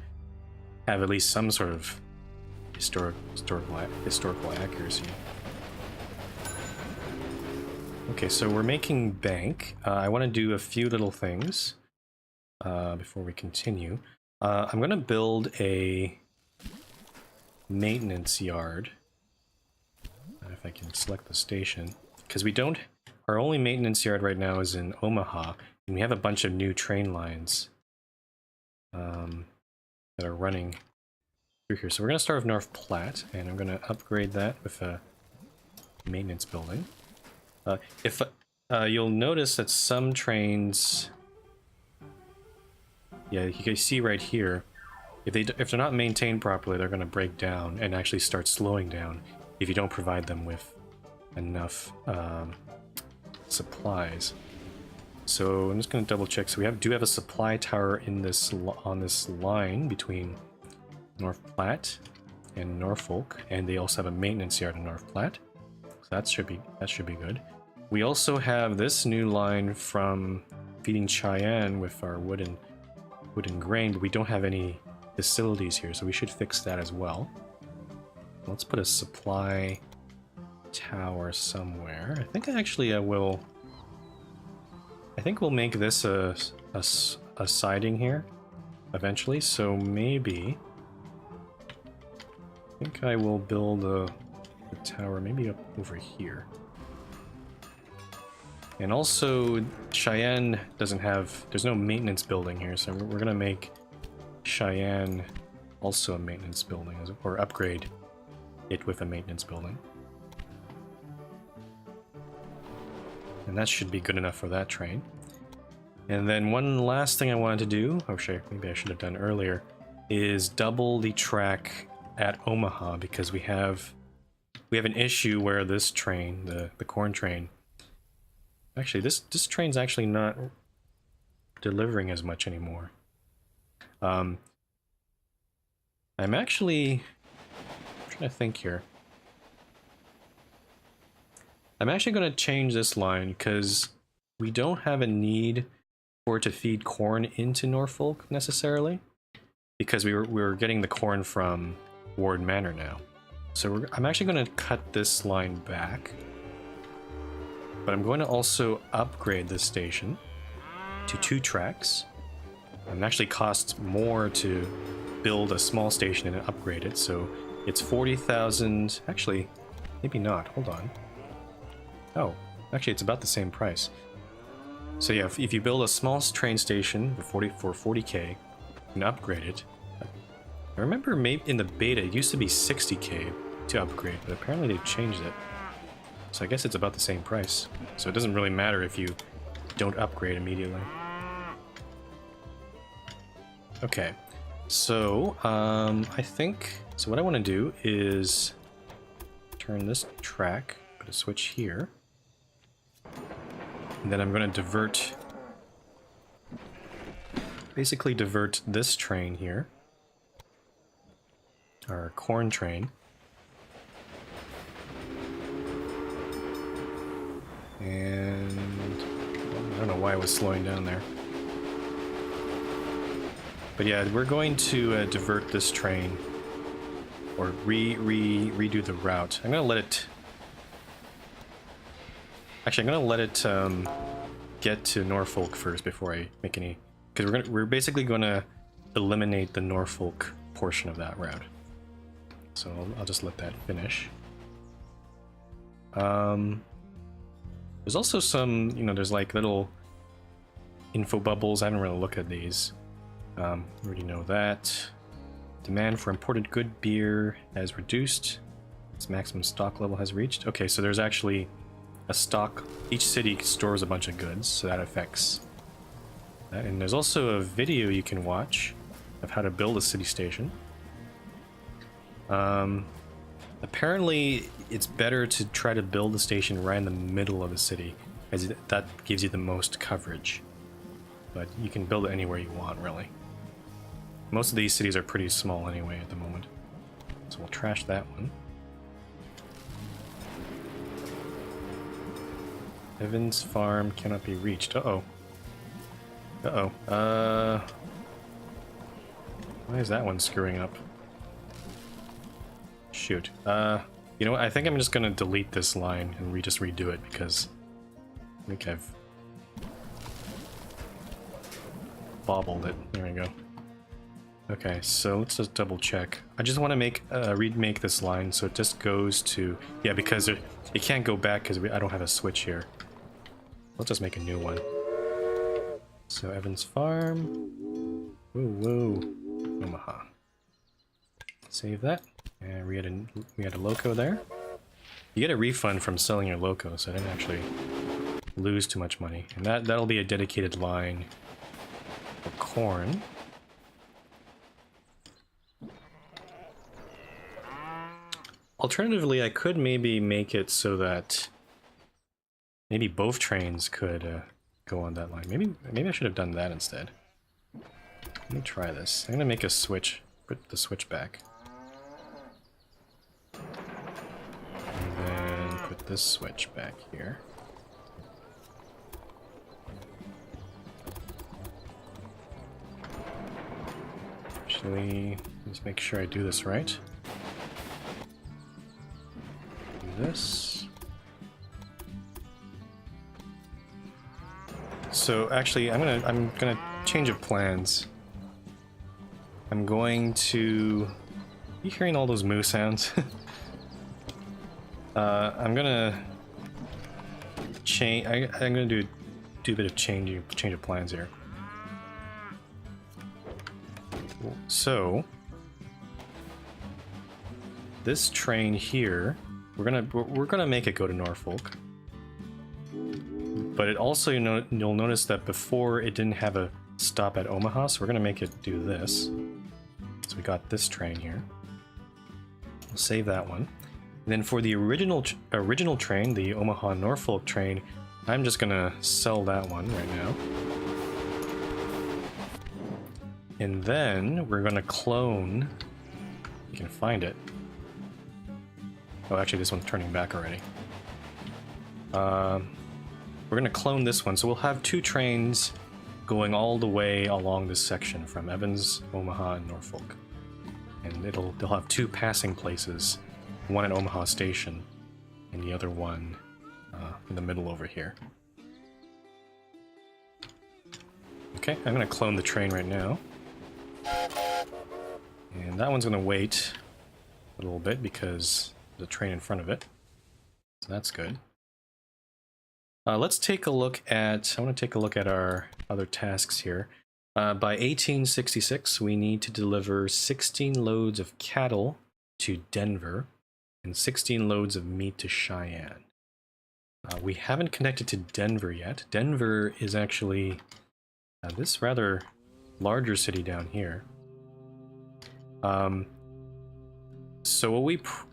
S1: have at least some sort of historical accuracy. Okay, so we're making bank. I want to do a few little things before we continue. I'm going to build a maintenance yard. If I can select the station. Because our only maintenance yard right now is in Omaha, and we have a bunch of new train lines that are running through here. So we're going to start with North Platte, and I'm going to upgrade that with a maintenance building. If you'll notice that some trains... Yeah, you can see right here, if they're not maintained properly, they're going to break down and actually start slowing down if you don't provide them with enough supplies. So I'm just going to double check. So we do have a supply tower in this on this line between North Platte and Norfolk, and they also have a maintenance yard in North Platte. So that should be good. We also have this new line from feeding Cheyenne with our wood and grain, but we don't have any facilities here, so we should fix that as well. Let's put a supply tower somewhere. I think actually we'll make this a siding here eventually, so maybe I think I will build a tower maybe up over here. And also Cheyenne doesn't have, there's no maintenance building here, so we're gonna make Cheyenne also a maintenance building, or upgrade it with a maintenance building. And that should be good enough for that train. And then one last thing I wanted to do, maybe I should have done earlier, is double the track at Omaha, because we have an issue where this train, the corn train, actually this train's actually not delivering as much anymore. I'm trying to think here. I'm actually going to change this line because we don't have a need for it to feed corn into Norfolk necessarily, because we were getting the corn from Ward Manor now. So I'm actually going to cut this line back, but I'm going to also upgrade this station to 2 tracks. It actually costs more to build a small station and upgrade it, so it's 40,000. Actually, maybe not. Hold on. Oh, actually, it's about the same price. So yeah, if you build a small train station for 40k and upgrade it, I remember maybe in the beta it used to be 60k to upgrade, but apparently they've changed it. So I guess it's about the same price. So it doesn't really matter if you don't upgrade immediately. Okay, so I think, so what I want to do is turn this track, put a switch here, and then I'm going to basically divert this train here, our corn train, and I don't know why it was slowing down there. But yeah, we're going to divert this train, or redo the route. I'm gonna let it. Actually, I'm gonna let it get to Norfolk first before I make any. Because we're basically gonna eliminate the Norfolk portion of that route. So I'll just let that finish. There's also some, there's like little info bubbles. I haven't really looked at these. We already know that. Demand for imported good beer has reduced. Its maximum stock level has reached. Okay, so there's actually a stock. Each city stores a bunch of goods, so that affects that. And there's also a video you can watch of how to build a city station. Apparently, it's better to try to build a station right in the middle of the city, as that gives you the most coverage. But you can build it anywhere you want, really. Most of these cities are pretty small anyway at the moment. So we'll trash that one. Evans Farm cannot be reached. Uh-oh. Uh-oh. Why is that one screwing up? Shoot. You know what? I think I'm just gonna delete this line and just redo it, because I think I've bobbled it. There we go. Okay, so let's just double check. I just want to remake this line so it just goes to, yeah, because it can't go back because I don't have a switch here. Let's just make a new one. So Evans Farm. Whoa, Omaha. Save that, and we had a loco there. You get a refund from selling your loco, so I didn't actually lose too much money. And that'll be a dedicated line for corn. alternatively, I could maybe make it so that maybe both trains could go on that line. Maybe I should have done that instead. Let me try this. I'm gonna make a switch. Put the switch back. And then put this switch back here. Actually, let's make sure I do this right. Do this. So actually, I'm gonna change of plans. I'm going to. You hearing all those moo sounds? I'm gonna change. I'm gonna do a bit of change of plans here. So this train here, we're gonna make it go to Norfolk. But it also, you'll notice that before it didn't have a stop at Omaha, so we're gonna make it do this. So we got this train here. We'll save that one. And then for the original train, the Omaha Norfolk train, I'm just gonna sell that one right now. And then we're gonna clone. You can find it. Oh, actually, this one's turning back already. We're gonna clone this one, so we'll have two trains going all the way along this section from Evans, Omaha, and Norfolk. And they'll have two passing places, one at Omaha Station, and the other one in the middle over here. Okay, I'm gonna clone the train right now. And that one's gonna wait a little bit because there's a train in front of it. So that's good. Let's take a look at, I want to take a look at our other tasks here. By 1866, we need to deliver 16 loads of cattle to Denver and 16 loads of meat to Cheyenne. We haven't connected to Denver yet. Denver is actually this rather larger city down here. So what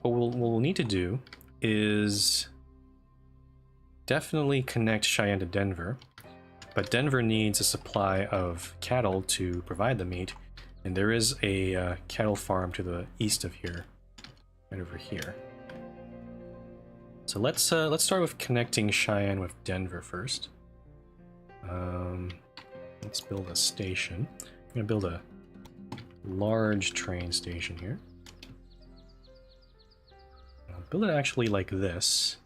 S1: we'll need to do is definitely connect Cheyenne to Denver, but Denver needs a supply of cattle to provide the meat, and there is a cattle farm to the east of here, right over here. So let's start with connecting Cheyenne with Denver first. Let's build a station. I'm gonna build a large train station here. I'll build it actually like this.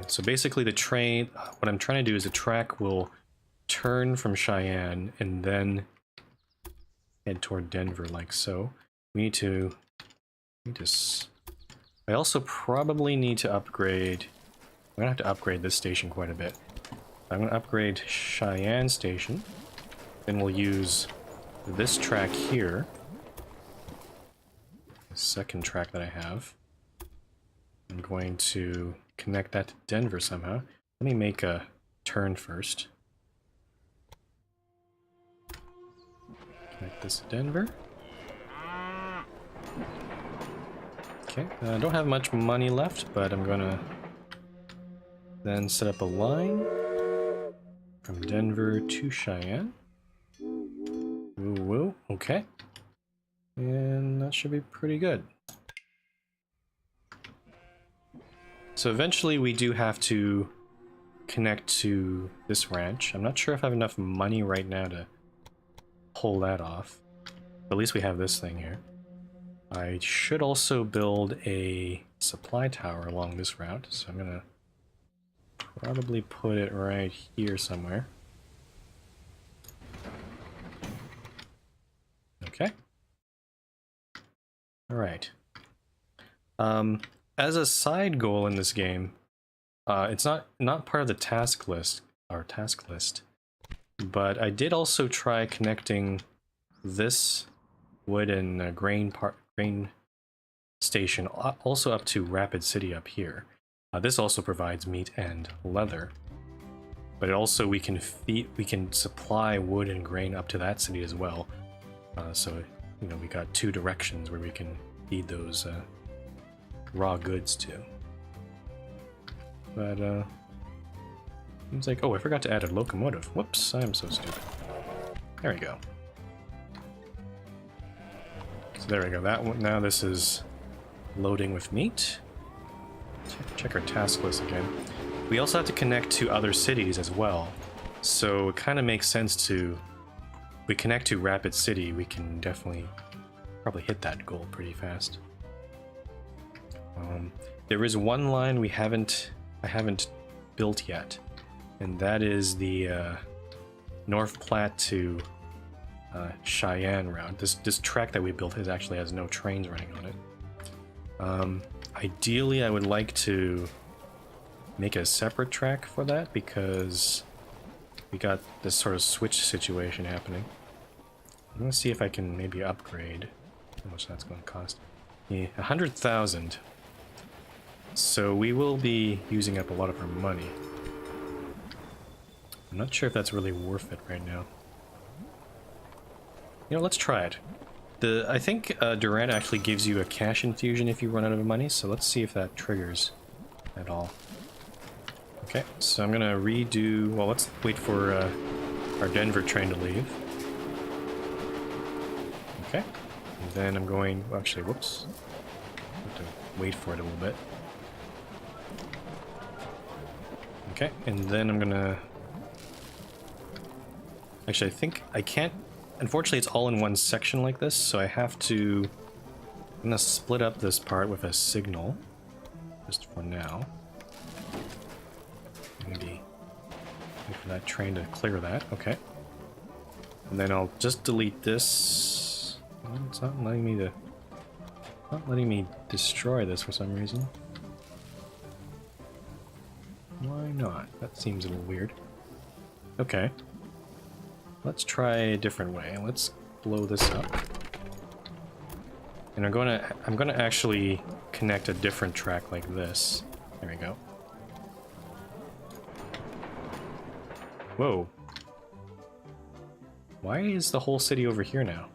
S1: So basically the train, what I'm trying to do is the track will turn from Cheyenne and then head toward Denver like so. We need to I also probably need to upgrade, I'm gonna have to upgrade this station quite a bit. I'm gonna upgrade Cheyenne Station, then we'll use this track here, the second track that I have. I'm going to connect that to Denver somehow. Let me make a turn first. Connect this to Denver. Okay, I don't have much money left, but I'm gonna then set up a line from Denver to Cheyenne. Woo, okay. And that should be pretty good. So eventually we do have to connect to this ranch. I'm not sure if I have enough money right now to pull that off. But at least we have this thing here. I should also build a supply tower along this route, so I'm gonna probably put it right here somewhere. Okay. Alright. As a side goal in this game, it's not part of the task list, but I did also try connecting this wood and grain station also up to Rapid City up here. This also provides meat and leather, but it also we can supply wood and grain up to that city as well. So you know, we got 2 directions where we can feed those raw goods to. But seems like, oh, I forgot to add a locomotive. Whoops, I am so stupid. There we go. So there we go. That one. Now this is loading with meat. Check our task list again. We also have to connect to other cities as well. So it kind of makes sense to... we connect to Rapid City, we can definitely probably hit that goal pretty fast. There is one line I haven't built yet, and that is the North Platte to Cheyenne route. This track that we built actually has no trains running on it. Ideally, I would like to make a separate track for that because we got this sort of switch situation happening. I'm gonna see if I can maybe upgrade. How much that's going to cost? Yeah, 100,000. So we will be using up a lot of our money. I'm not sure if that's really worth it right now. You know, let's try it. I think Durant actually gives you a cash infusion if you run out of money, so let's see if that triggers at all. Okay, so I'm gonna redo... well, let's wait for our Denver train to leave. Okay, and then I'm going... well, actually, whoops. I have to wait for it a little bit. Okay, and then I'm gonna... actually, I think I can't... unfortunately, it's all in one section like this, so I have to... I'm gonna split up this part with a signal, just for now. Maybe wait for that train to clear that. Okay. And then I'll just delete this. Oh, it's not letting me destroy this for some reason. Why not? That seems a little weird. Okay. Let's try a different way. Let's blow this up. And I'm gonna actually connect a different track like this. There we go. Whoa. Why is the whole city over here now?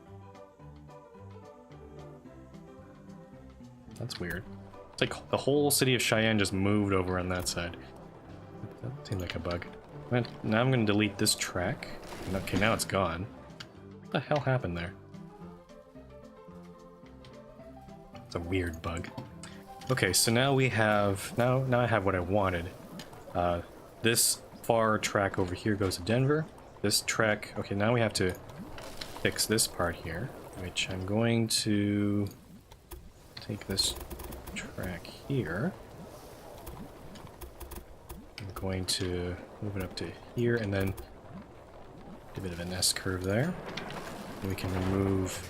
S1: That's weird. It's like the whole city of Cheyenne just moved over on that side. That seemed like a bug. Now I'm going to delete this track. Okay, now it's gone. What the hell happened there? It's a weird bug. Okay, so now we have... Now I have what I wanted. This far track over here goes to Denver. This track... okay, now we have to fix this part here, which I'm going to take this track here. I'm going to move it up to here and then a bit of an S-curve there. And we can remove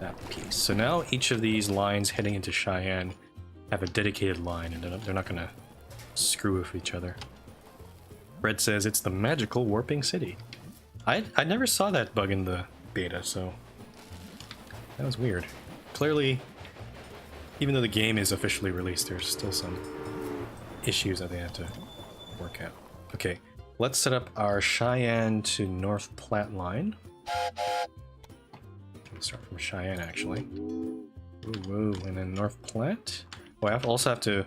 S1: that piece. So now each of these lines heading into Cheyenne have a dedicated line, and they're not going to screw with each other. Red says it's the magical warping city. I never saw that bug in the beta, so that was weird. Clearly, even though the game is officially released, there's still some issues that they have to work out. Okay, let's set up our Cheyenne to North Platte line. Let's start from Cheyenne, actually. Woo, and then North Platte. Oh, I also have to...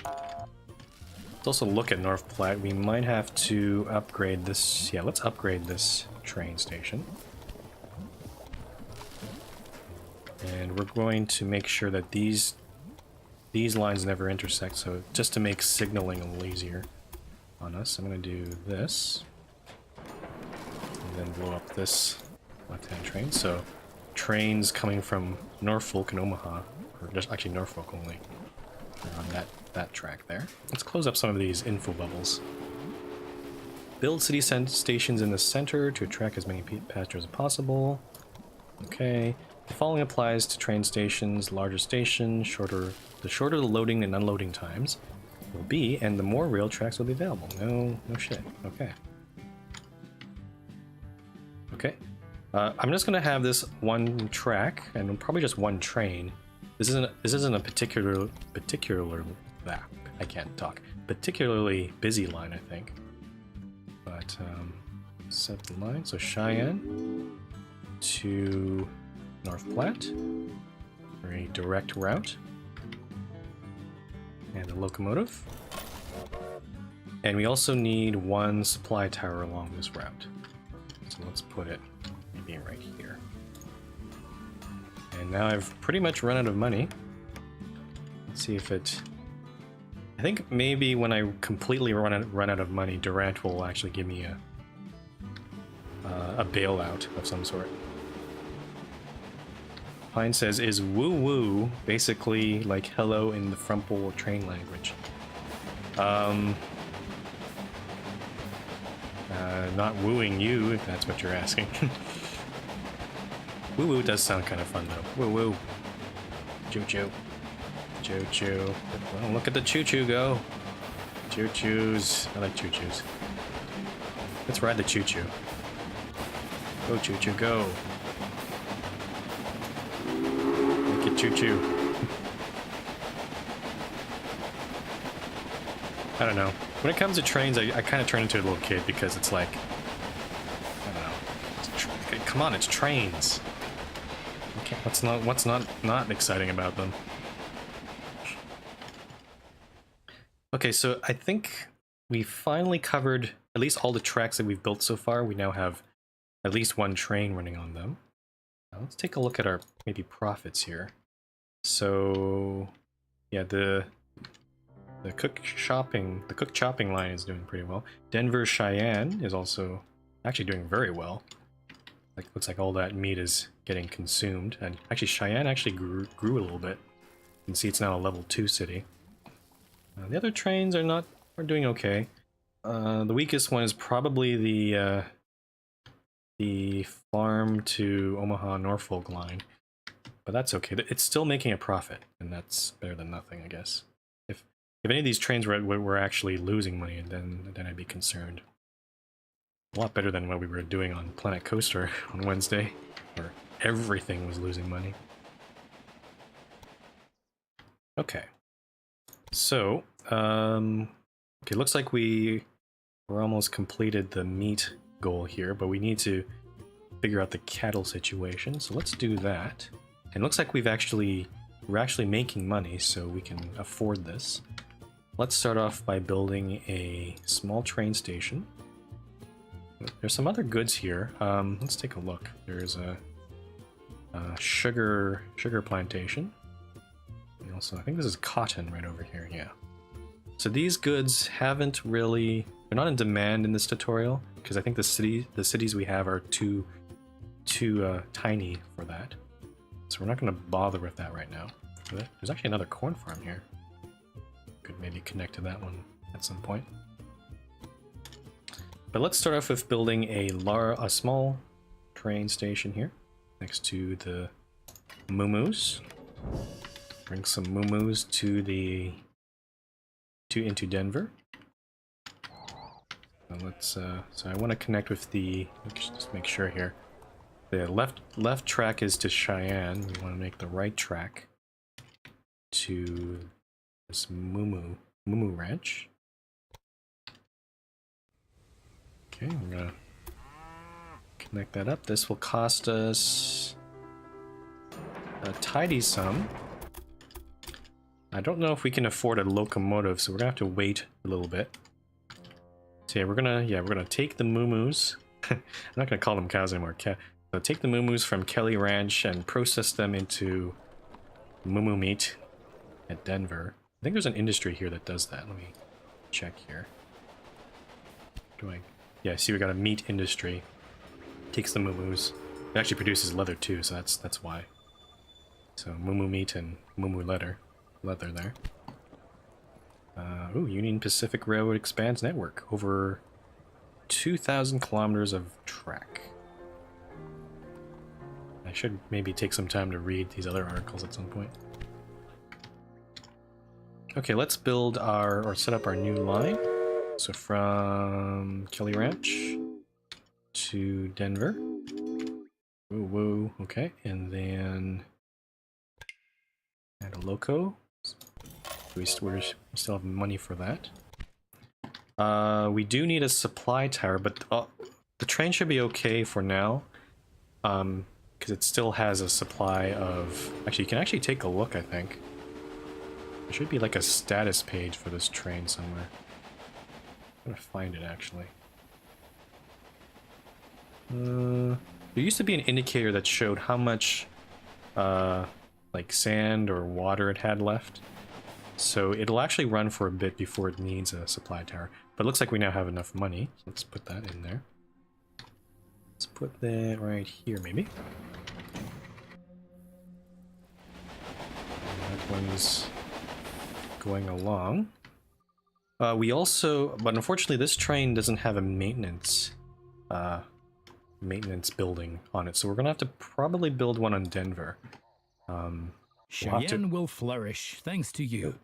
S1: let's also look at North Platte. We might have to upgrade this... yeah, let's upgrade this train station. And we're going to make sure that these lines never intersect, so just to make signaling a little easier on us, I'm going to do this. And then blow up this left-hand train. So trains coming from Norfolk and Omaha, or just actually Norfolk only, are on that track there. Let's close up some of these info bubbles. Build city stations in the center to attract as many passengers as possible. Okay. The following applies to train stations. Larger stations, the shorter the loading and unloading times will be, and the more rail tracks will be available. No shit. Okay. Okay. I'm just gonna have this one track and probably just one train. This isn't a particularly I can't talk. Particularly busy line, I think. But set the line. So Cheyenne to North Platte for a direct route. And a locomotive. And we also need one supply tower along this route. So let's put it maybe right here. And now I've pretty much run out of money. Let's see if it... I think maybe when I completely run out of money, Durant will actually give me a bailout of some sort. Pine says, is woo-woo basically like hello in the Frumple train language? Not wooing you, if that's what you're asking. Woo-woo does sound kind of fun, though. Woo-woo. Choo-choo. Choo-choo. Well, look at the choo-choo go. Choo-choos. I like choo-choos. Let's ride the choo-choo. Go, choo-choo, go. Make it choo-choo. I don't know. When it comes to trains, I kind of turn into a little kid because it's like, I don't know. Come on, it's trains. Okay, what's not exciting about them? Okay, so I think we finally covered at least all the tracks that we've built so far. We now have at least one train running on them. Now let's take a look at our maybe profits here. So yeah, the cook chopping line is doing pretty well. Denver Cheyenne is also actually doing very well. Like, looks like all that meat is getting consumed, and actually Cheyenne actually grew a little bit. You can see it's now a level 2 city. The other trains are doing okay. The weakest one is probably the farm to Omaha Norfolk line, but that's okay. It's still making a profit, and that's better than nothing, I guess. If any of these trains were actually losing money, then I'd be concerned. A lot better than what we were doing on Planet Coaster on Wednesday, where everything was losing money. Okay. So, okay, looks like we're almost completed the meat goal here, but we need to figure out the cattle situation, so let's do that. And it looks like we're actually making money, so we can afford this. Let's start off by building a small train station. There's some other goods here. Let's take a look. There's a sugar plantation. And also, I think this is cotton right over here. Yeah. So these goods they're not in demand in this tutorial because I think the cities we have are too tiny for that. So we're not going to bother with that right now. There's actually another corn farm here. Could maybe connect to that one at some point. But let's start off with building a small train station here next to the moo-moos. Bring some moo-moos into Denver. So so I want to connect with just make sure here. The left track is to Cheyenne. We want to make the right track to this moo ranch. Okay, we're gonna connect that up. This will cost us a tidy sum. I don't know if we can afford a locomotive, so we're gonna have to wait a little bit. So yeah, we're gonna take the moo-moos. I'm not gonna call them cows anymore. So take the moo-moos from Kelly Ranch and process them into moo-moo meat at Denver. I think there's an industry here that does that. Let me check here. Yeah, see, we got a meat industry. Takes the moo-moos. It actually produces leather too, so that's why. So moo-moo meat and moo-moo leather there. Ooh, Union Pacific Railroad expands network. Over 2,000 kilometers of track. I should maybe take some time to read these other articles at some point. Okay, let's build or set up our new line. So from Kelly Ranch to Denver. Woo, okay, and then add a loco. We still have money for that. We do need a supply tower, but the train should be okay for now. because it still has a supply of... Actually, you can actually take a look, I think. There should be like a status page for this train somewhere. I'm gonna find it, actually. There used to be an indicator that showed how much like sand or water it had left. So it'll actually run for a bit before it needs a supply tower. But it looks like we now have enough money. So let's put that in there. Let's put that right here, maybe. And that one's going along. We also, but unfortunately this train doesn't have a maintenance building on it, so we're gonna have to probably build one on Denver.
S4: Cheyenne will flourish thanks to you.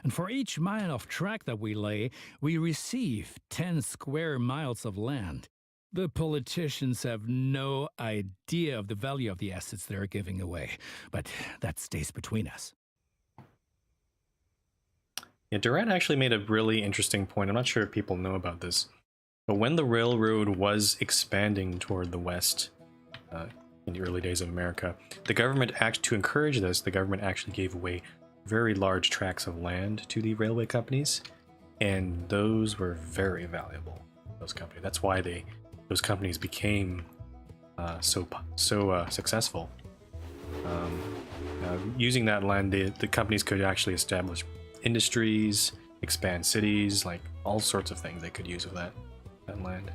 S4: And for each mile of track that we lay, we receive 10 square miles of land. The politicians have no idea of the value of the assets they're giving away, but that stays between us.
S1: Yeah, Durant actually made a really interesting point. I'm not sure if people know about this, but when the railroad was expanding toward the west in the early days of America, the government, to encourage this, the government actually gave away very large tracts of land to the railway companies, and those were very valuable. Those companies. That's why those companies became so successful. Using that land, the companies could actually establish industries, expand cities, like all sorts of things they could use with that land.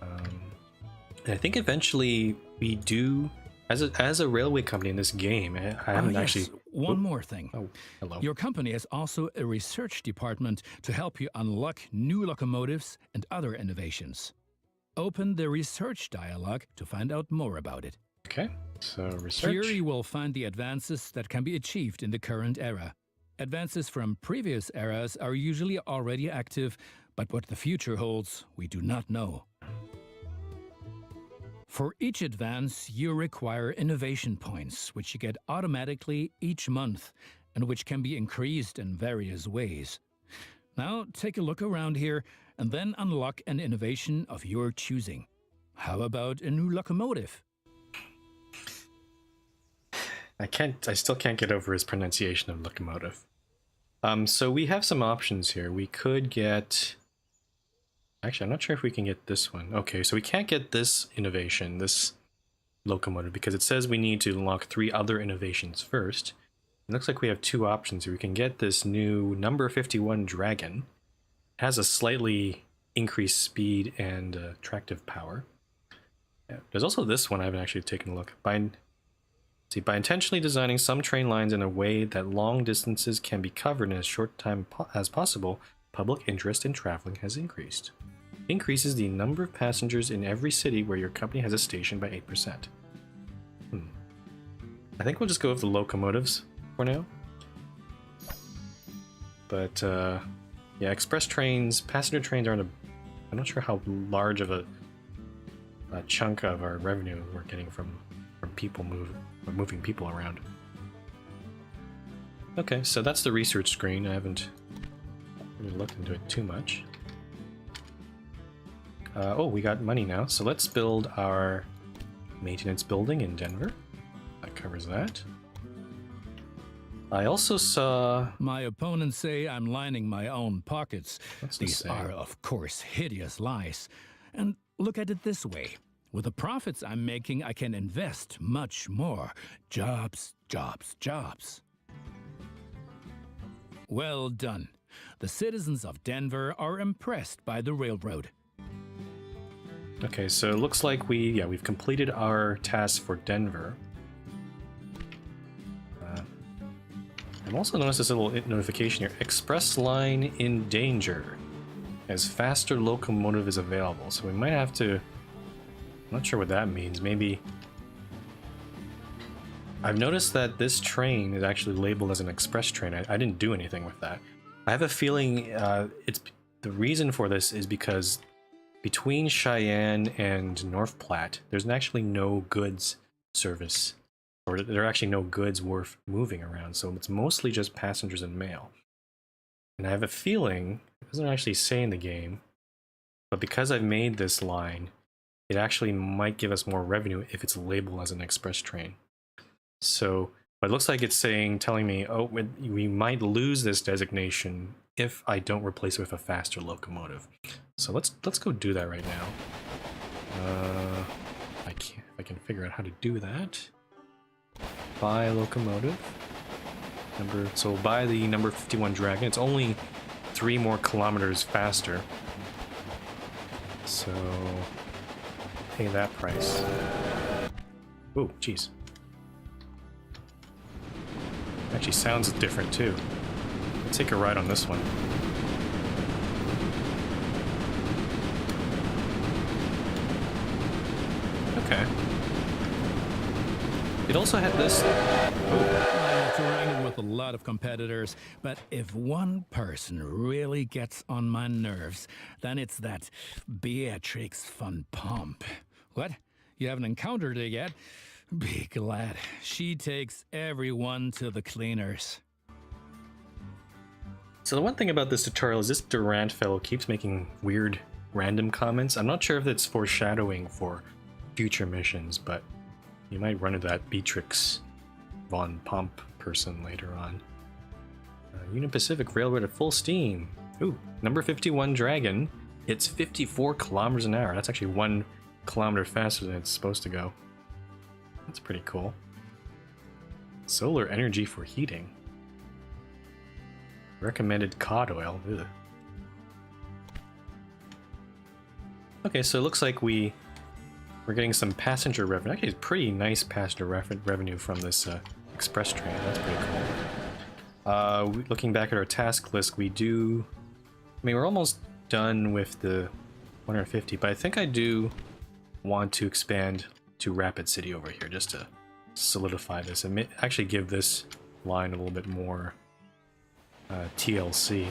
S1: And I think eventually we do, as a railway company in this game, I haven't actually...
S4: One more thing.
S1: Oh, hello.
S4: Your company has also a research department to help you unlock new locomotives and other innovations. Open the research dialogue to find out more about it.
S1: Okay, so research.
S4: Here you will find the advances that can be achieved in the current era. Advances from previous eras are usually already active, but what the future holds, we do not know. For each advance, you require innovation points, which you get automatically each month, and which can be increased in various ways. Now, take a look around here, and then unlock an innovation of your choosing. How about a new locomotive?
S1: I still can't get over his pronunciation of locomotive. So we have some options here. We could get... Actually, I'm not sure if we can get this one. Okay, so we can't get this innovation, this locomotive, because it says we need to unlock 3 other innovations first. It looks like we have 2 options here. We can get this new number 51 Dragon. It has a slightly increased speed and tractive power. Yeah. There's also this one I haven't actually taken a look. By intentionally designing some train lines in a way that long distances can be covered in as short time as possible, public interest in traveling has increased. Increases the number of passengers in every city where your company has a station by 8%. I think we'll just go with the locomotives for now. But yeah, express trains, passenger trains aren't I'm not sure how large of a chunk of our revenue we're getting from people moving people around. Okay, so that's the research screen. I haven't really looked into it too much. Oh, we got money now, so let's build our maintenance building in Denver. That covers that. I also saw...
S4: My opponents say I'm lining my own pockets.
S1: What's
S4: These are, of course, hideous lies. And look at it this way. With the profits I'm making, I can invest much more. Jobs, jobs, jobs. Well done. The citizens of Denver are impressed by the railroad.
S1: Okay, so it looks like we've completed our task for Denver. I've also noticed this little notification here. Express line in danger, as faster locomotive is available. So we might have to... I'm not sure what that means. Maybe... I've noticed that this train is actually labeled as an express train. I didn't do anything with that. I have a feeling it's the reason for this is because between Cheyenne and North Platte, there's actually no goods service, or there are actually no goods worth moving around, so it's mostly just passengers and mail. And I have a feeling, it doesn't actually say in the game, but because I've made this line, it actually might give us more revenue if it's labeled as an express train. So, but it looks like it's telling me, oh, we might lose this designation if I don't replace it with a faster locomotive. So let's go do that right now. I can figure out how to do that. Buy locomotive. So buy the number 51 Dragon. It's only 3 more kilometers faster. So pay that price. Oh, jeez. Actually sounds different too. Let's take a ride on this one. Okay. It also had this.
S4: It's running with a lot of competitors, but if one person really gets on my nerves, then it's that Beatrix von Pomp. What? You haven't encountered her yet? Be glad. She takes everyone to the cleaners.
S1: So the one thing about this tutorial is this Durant fellow keeps making weird random comments. I'm not sure if it's foreshadowing for future missions, but you might run into that Beatrix von Pomp person later on. Union Pacific Railroad at full steam. Ooh, number 51 Dragon. It's 54 kilometers an hour. That's actually 1 kilometer faster than it's supposed to go. That's pretty cool. Solar energy for heating. Recommended cod oil. Ugh. Okay, so it looks like we're getting some passenger revenue. Actually, it's pretty nice passenger revenue from this express train. That's pretty cool. Looking back at our task list, we do... I mean, we're almost done with the 150, but I think I do want to expand to Rapid City over here, just to solidify this and actually give this line a little bit more TLC.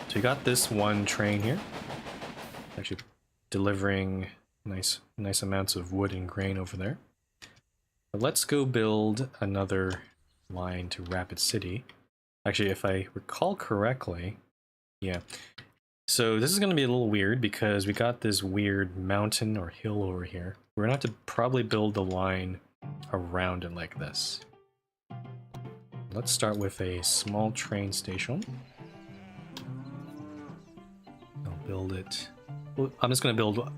S1: So we got this one train here, actually delivering nice amounts of wood and grain over there. But let's go build another line to Rapid City. Actually, if I recall correctly, yeah. So this is going to be a little weird because we got this weird mountain or hill over here. We're going to have to probably build the line around it like this. Let's start with a small train station. I'll build it. Well, I'm just going to build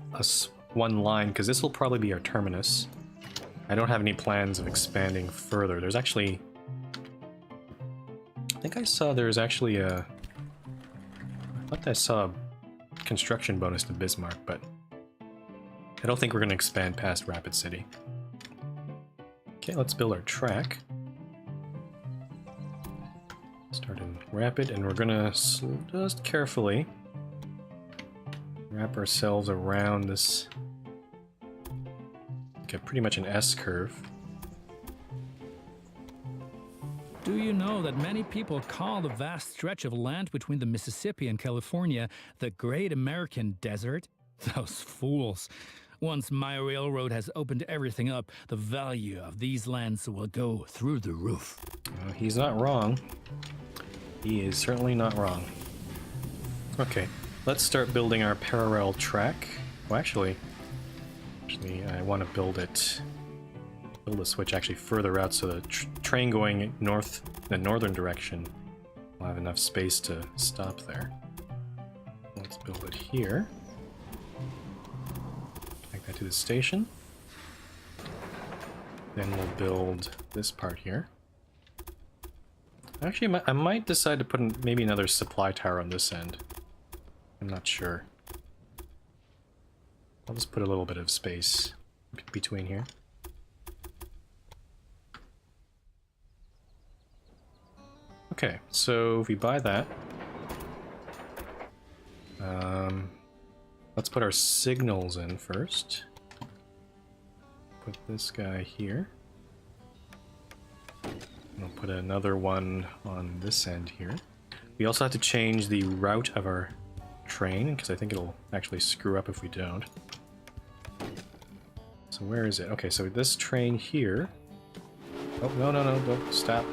S1: one line because this will probably be our terminus. I don't have any plans of expanding further. There's actually... I think I saw there's actually a... I thought I saw a construction bonus to Bismarck, but I don't think we're going to expand past Rapid City. Okay, let's build our track. Start in Rapid, and we're going to just carefully wrap ourselves around this, like pretty much an S-curve.
S4: Do you know that many people call the vast stretch of land between the Mississippi and California the Great American Desert? Those fools. Once my railroad has opened everything up, the value of these lands will go through the roof.
S1: He's not wrong. He is certainly not wrong. Okay, let's start building our parallel track. Well, actually I want to build a switch actually further out so the train going north, the northern direction, will have enough space to stop there. Let's build it here. Take that to the station. Then we'll build this part here. Actually, I might decide to put maybe another supply tower on this end. I'm not sure. I'll just put a little bit of space between here. Okay, so if we buy that, let's put our signals in first. Put this guy here. We'll put another one on this end here. We also have to change the route of our train, because I think it'll actually screw up if we don't. So where is it? Okay, so this train here... Oh, no, don't stop.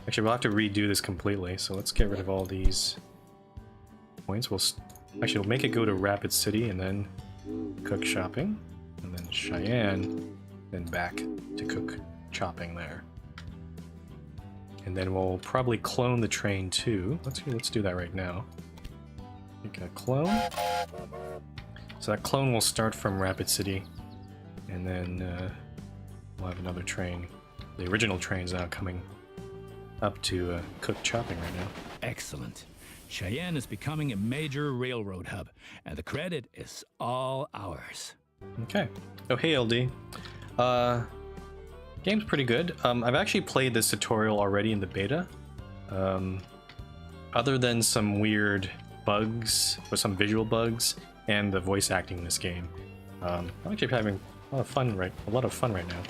S1: Actually, we'll have to redo this completely, so let's get rid of all these points. We'll Actually, we'll make it go to Rapid City and then Cook Shopping, and then Cheyenne, then back to Cook Chopping there. And then we'll probably clone the train too. Let's do that right now. Make a clone. So that clone will start from Rapid City, and then we'll have another train. The original train's now coming up to Cook Chopping right now.
S4: Excellent. Cheyenne is becoming a major railroad hub, and the credit is all ours.
S1: Okay. Oh, hey, LD. Game's pretty good. I've actually played this tutorial already in the beta. Other than some weird bugs, or some visual bugs, and the voice acting in this game. I'm actually having a lot of fun right now.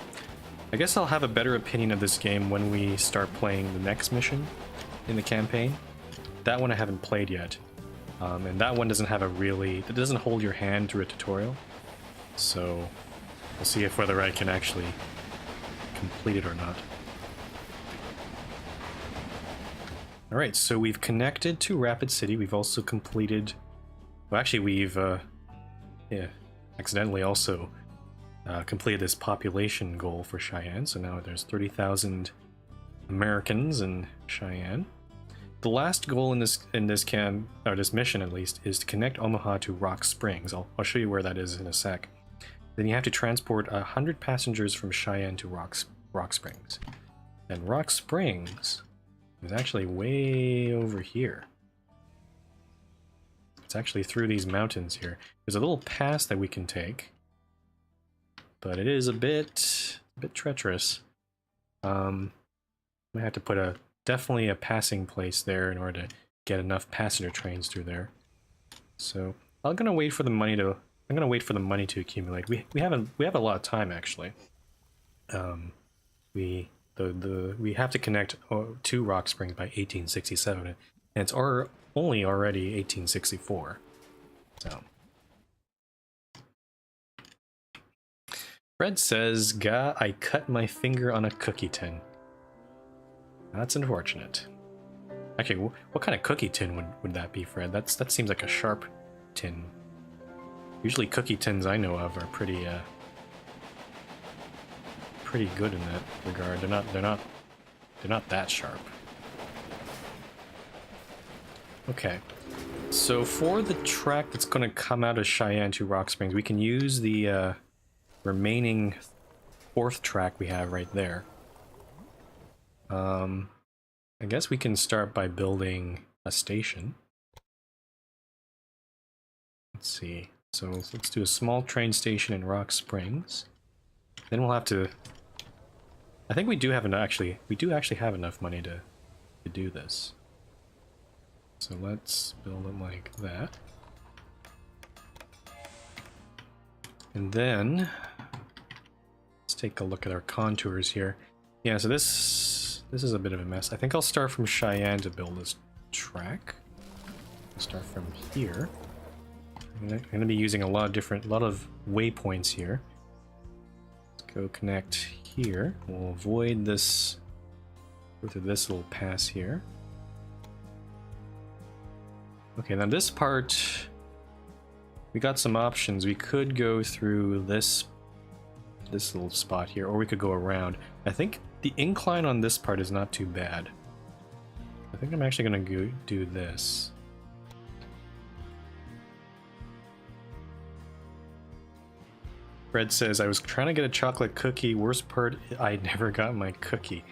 S1: I guess I'll have a better opinion of this game when we start playing the next mission in the campaign. That one I haven't played yet. And that one doesn't have it doesn't hold your hand through a tutorial. So we'll see if whether I can actually complete it or not. Alright, so we've connected to Rapid City. We've also completed... Well, actually, we've accidentally also completed this population goal for Cheyenne. So now there's 30,000 Americans in Cheyenne. The last goal in this mission at least, is to connect Omaha to Rock Springs. I'll show you where that is in a sec. Then you have to transport 100 passengers from Cheyenne to Rock Springs. And Rock Springs is actually way over here. It's actually through these mountains here. There's a little pass that we can take, but it is a bit treacherous. We have to put definitely a passing place there in order to get enough passenger trains through there. So I'm gonna wait for the money to accumulate. We have a lot of time actually. We have to connect to Rock Springs by 1867, and it's only already 1864. So Fred says, "Gah, I cut my finger on a cookie tin." That's unfortunate. Actually, what kind of cookie tin would that be, Fred? That seems like a sharp tin. Usually cookie tins I know of are pretty good in that regard. They're not that sharp. Okay. So for the track that's going to come out of Cheyenne to Rock Springs, we can use the remaining 4th track we have right there. I guess we can start by building a station. Let's see. So let's do a small train station in Rock Springs. Then we'll have to... I think we do actually have enough money to do this. So let's build it like that. And then let's take a look at our contours here. Yeah, so this is a bit of a mess. I think I'll start from Cheyenne to build this track. I'll start from here. I'm gonna be using a lot of waypoints here. Let's go connect here. We'll avoid this, go through this little pass here. Okay, now this part, we got some options. We could go through this little spot here, or we could go around. I think the incline on this part is not too bad. I think I'm actually gonna go do this. Fred says, I was trying to get a chocolate cookie. Worst part, I never got my cookie.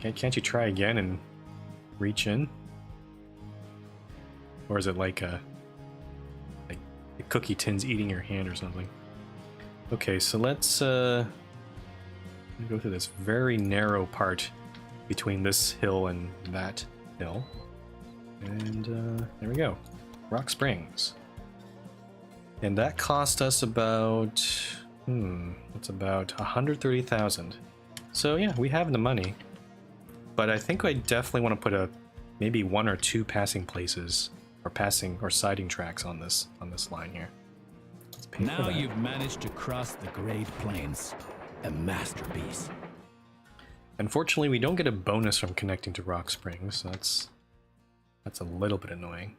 S1: Can't you try again and reach in? Or is it like the cookie tin's eating your hand or something? Okay, so let's go through this very narrow part between this hill and that hill. And there we go. Rock Springs. And that cost us about, it's about 130,000. So yeah, we have the money. But I think I definitely want to put maybe 1 or 2 passing places or siding tracks on this line here. Let's pay for
S4: Now
S1: that.
S4: you've managed to cross the Great Plains. A masterpiece.
S1: Unfortunately, we don't get a bonus from connecting to Rock Springs. So That's a little bit annoying.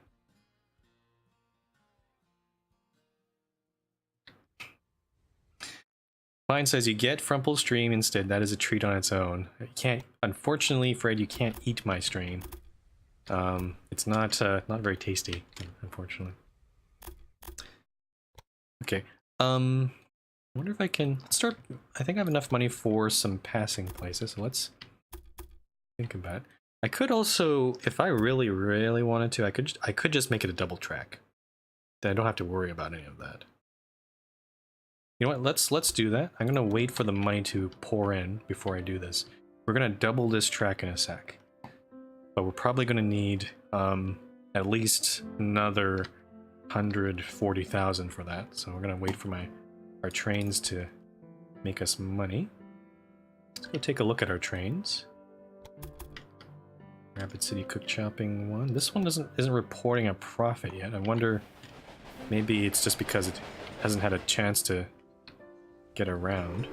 S1: Fine says you get Frumple's stream instead. That is a treat on its own. You can't, unfortunately, Fred, you can't eat my stream. It's not very tasty, unfortunately. Okay. I wonder if I can start. I think I have enough money for some passing places. So let's think about it. I could also, if I really, really wanted to, I could just make it a double track. Then I don't have to worry about any of that. You know what? Let's do that. I'm gonna wait for the money to pour in before I do this. We're gonna double this track in a sec, but we're probably gonna need at least another 140,000 for that. So we're gonna wait for our trains to make us money. Let's go take a look at our trains. Rapid City Cook Chopping 1. This one isn't reporting a profit yet. I wonder, maybe it's just because it hasn't had a chance to get around.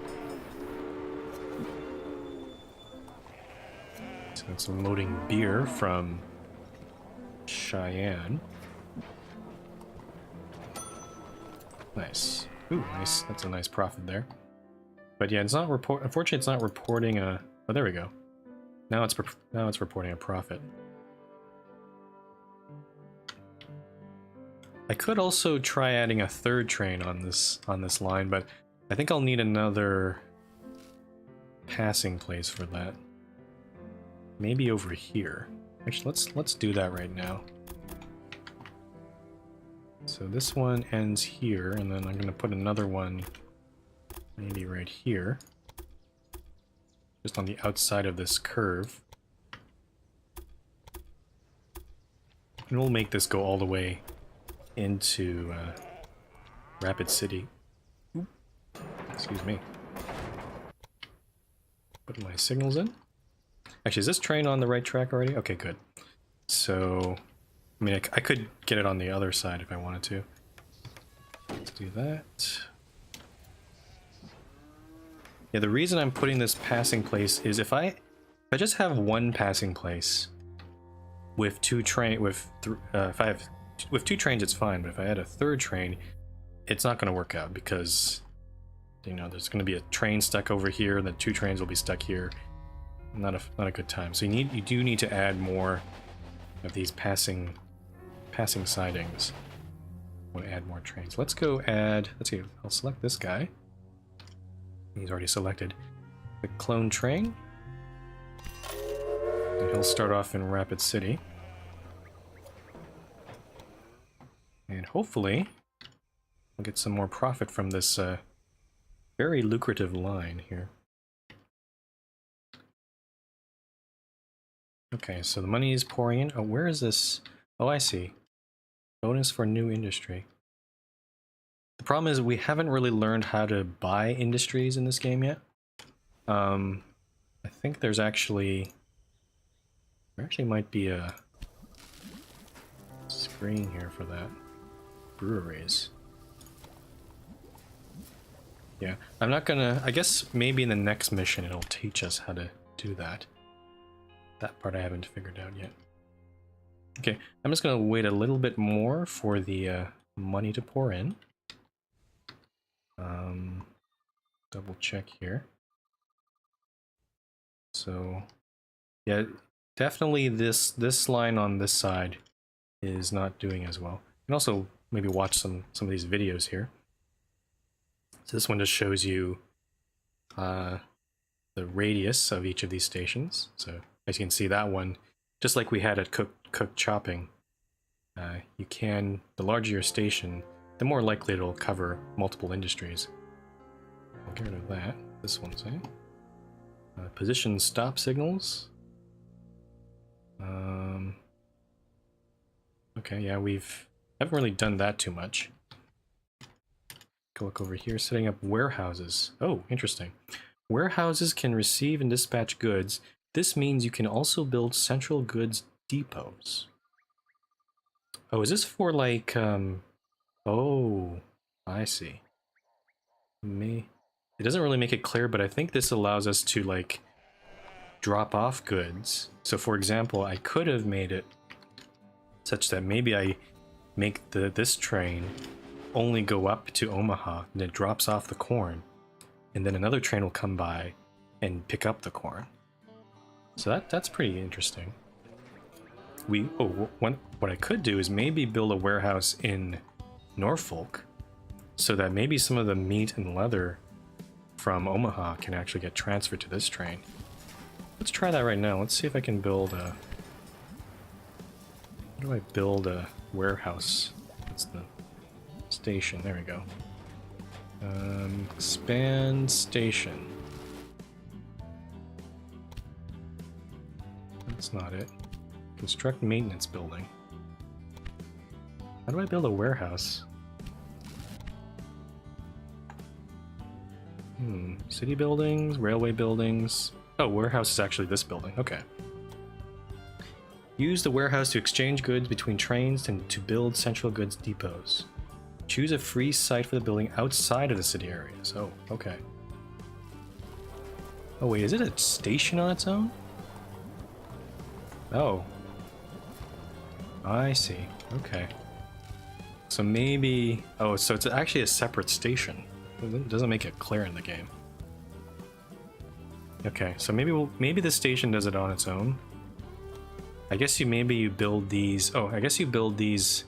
S1: So it's loading beer from Cheyenne. Nice. Ooh, nice. That's a nice profit there. But yeah, it's not unfortunately, it's not reporting a. Oh, there we go. Now it's reporting a profit. I could also try adding a third train on this line, but I think I'll need another passing place for that. Maybe over here. Actually, let's do that right now. So this one ends here, and then I'm gonna put another one maybe right here. Just on the outside of this curve. And we'll make this go all the way into Rapid City. Oop. Excuse me. Put my signals in. Actually, is this train on the right track already? Okay, good. So, I mean, I could get it on the other side if I wanted to. Let's do that. Yeah, the reason I'm putting this passing place is if I just have one passing place with two trains, with two trains, it's fine. But if I add a third train, it's not going to work out because, you know, there's going to be a train stuck over here, and then two trains will be stuck here. Not a good time. So you do need to add more of these passing sidings. I want to add more trains. Let's go add. Let's see. I'll select this guy. He's already selected. The clone train. And he'll start off in Rapid City. And hopefully we'll get some more profit from this very lucrative line here. Okay, so the money is pouring in. Oh, where is this? Oh, I see. Bonus for new industry. The problem is we haven't really learned how to buy industries in this game yet. I think there actually might be a screen here for that. Breweries. Yeah, I'm not gonna. I guess maybe in the next mission it'll teach us how to do that. That part I haven't figured out yet. Okay, I'm just gonna wait a little bit more for the money to pour in. Double check here. So, yeah, definitely this line on this side is not doing as well. You can also maybe watch some of these videos here. So this one just shows you the radius of each of these stations. So as you can see, that one, just like we had at Cook Chopping, the larger your station, the more likely it'll cover multiple industries. I'll get rid of that. This one's position stop signals. Okay, yeah, haven't really done that too much. Go look over here, setting up warehouses. Oh, interesting. Warehouses can receive and dispatch goods. This means you can also build central goods depots. Oh, is this for like, oh, I see. It doesn't really make it clear, but I think this allows us to like drop off goods. So for example, I could have made it such that maybe I make this train only go up to Omaha, and it drops off the corn, and then another train will come by and pick up the corn. So that's pretty interesting. What I could do is maybe build a warehouse in Norfolk, so that maybe some of the meat and leather from Omaha can actually get transferred to this train. Let's try that right now. Let's see if I can build a... How do I build a warehouse? That's the station. There we go. Expand station. That's not it. Construct maintenance building. How do I build a warehouse? City buildings, railway buildings. Oh, warehouse is actually this building. Okay. Use the warehouse to exchange goods between trains and to build central goods depots. Choose a free site for the building outside of the city areas. Oh, okay. Oh wait, is it a station on its own? Oh. I see. Okay. So maybe... Oh, so it's actually a separate station. It doesn't make it clear in the game. Okay, so maybe the station does it on its own. I guess you build these... Oh, I guess you build these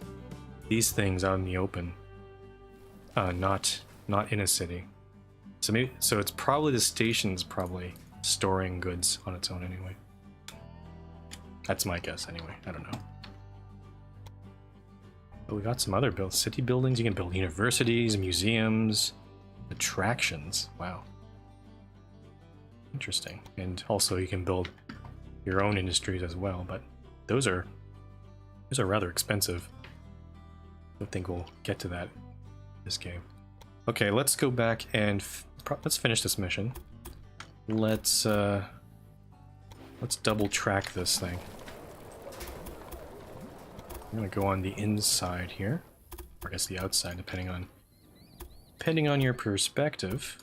S1: things out in the open. Not in a city. So it's probably the station's probably storing goods on its own anyway. That's my guess anyway. I don't know. But we got some other city buildings. You can build universities, museums, attractions. Wow. Interesting. And also you can build your own industries as well, but those are rather expensive. I don't think we'll get to that in this game. Okay, let's go back and let's finish this mission. Let's double track this thing. I'm gonna go on the inside here, or I guess the outside, depending on your perspective.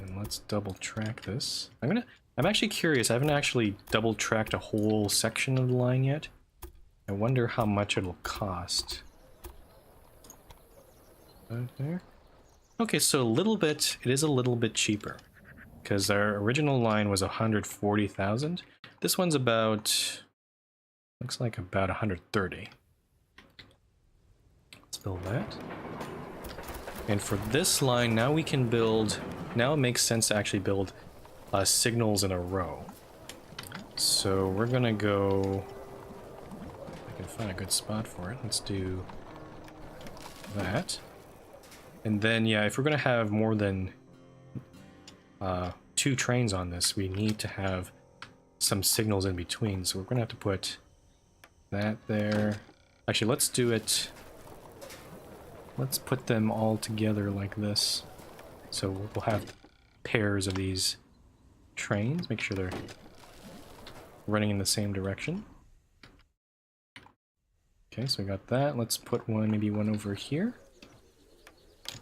S1: And let's double track this. I'm actually curious. I haven't actually double tracked a whole section of the line yet. I wonder how much it'll cost. Right there. Okay, so it is a little bit cheaper, because our original line was 140,000. This one's looks like about 130. Let's build that. And for this line, now it makes sense to actually build signals in a row. So we're gonna go, I can find a good spot for it. Let's do that. And then, yeah, if we're gonna have more than 2 trains on this, we need to have some signals in between. So we're gonna have to put that there. Actually, let's do it. Let's put them all together like this. So we'll have pairs of these trains. Make sure they're running in the same direction. Okay, so we got that. Let's put maybe one over here.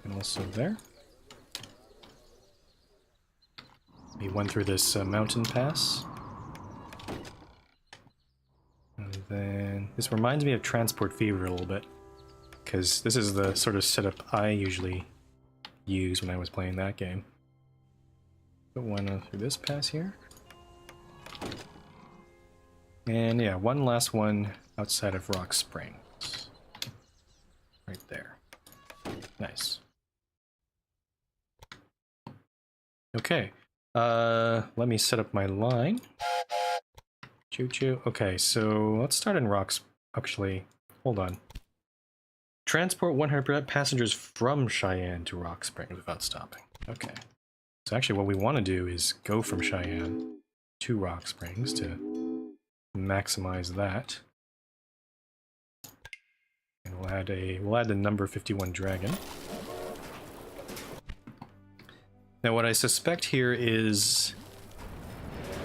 S1: And also there. Maybe one through this mountain pass. And then this reminds me of Transport Fever a little bit, because this is the sort of setup I usually use when I was playing that game. Put one through this pass here. And yeah, one last one outside of Rock Springs. Right there. Nice. Okay. Let me set up my line. Choo-choo. Okay, so let's start in Rocks. Actually, hold on. Transport 100 passengers from Cheyenne to Rock Springs without stopping. Okay. So actually what we want to do is go from Cheyenne to Rock Springs to maximize that. And we'll add the number 51 Dragon. Now what I suspect here is,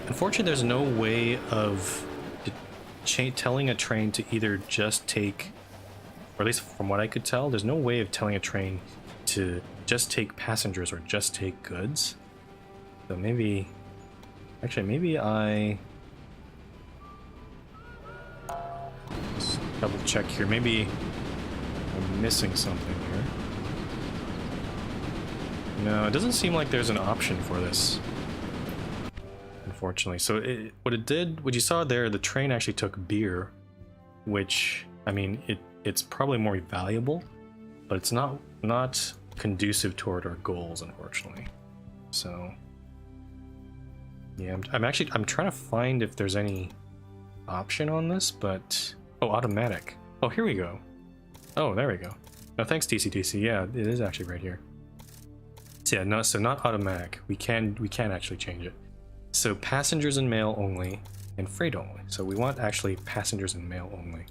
S1: unfortunately there's no way of telling a train to either just take, or at least from what I could tell, there's no way of telling a train to just take passengers or just take goods. So maybe I... Let's double check here. Maybe I'm missing something here. No, it doesn't seem like there's an option for this, unfortunately. So what you saw there, the train actually took beer, which, I mean, it's probably more valuable, but it's not conducive toward our goals, unfortunately. So yeah, I'm trying to find if there's any option on this, but oh, automatic. Oh, here we go. Oh, there we go. No, thanks TCTC. Yeah, it is actually right here. So yeah, no, so not automatic. We can actually change it. So passengers and mail only, and freight only. So we want actually passengers and mail only.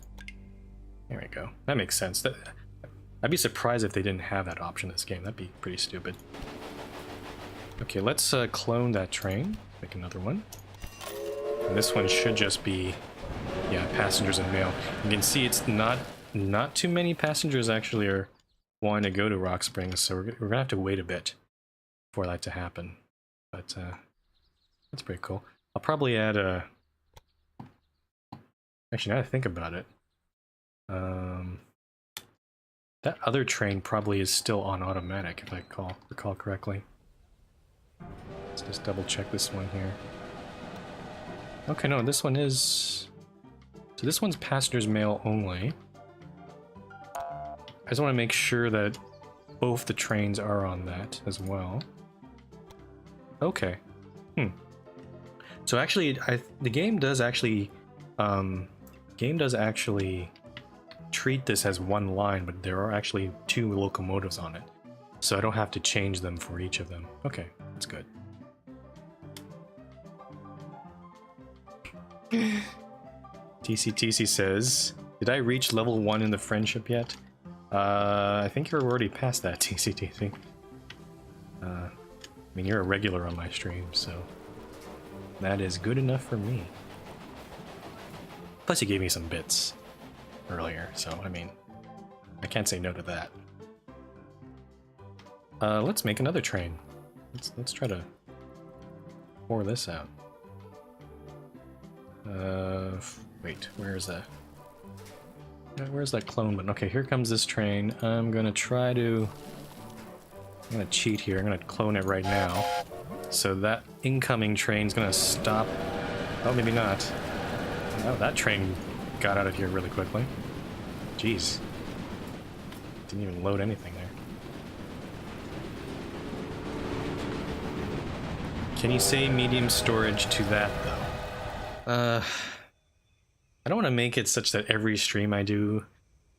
S1: There we go. That makes sense. I'd be surprised if they didn't have that option in this game. That'd be pretty stupid. Okay, let's clone that train. Make another one. And this one should just be, yeah, passengers and mail. You can see it's not too many passengers actually are wanting to go to Rock Springs, so we're gonna have to wait a bit for that to happen. But that's pretty cool. I'll probably add a. Actually, now that I think about it, that other train probably is still on automatic, if I recall correctly. Let's just double check this one here. Okay, no, this one is. So this one's passengers mail only. I just want to make sure that both the trains are on that as well. Okay. So actually, the game does actually treat this as one line, but there are actually 2 locomotives on it, so I don't have to change them for each of them. Okay, that's good. TCTC says, "Did I reach level 1 in the friendship yet?" I think you're already past that, TCTC. I mean, you're a regular on my stream, so that is good enough for me. Plus, you gave me some bits earlier, so I mean, I can't say no to that. Let's make another train. Let's try to pour this out. Wait, where's that clone button? Okay, here comes this train. I'm gonna cheat here. I'm gonna clone it right now. So that incoming train's gonna stop. Oh, maybe not. Oh, that train got out of here really quickly. Jeez. Didn't even load anything there. Can you say medium storage to that, though? I don't want to make it such that every stream I do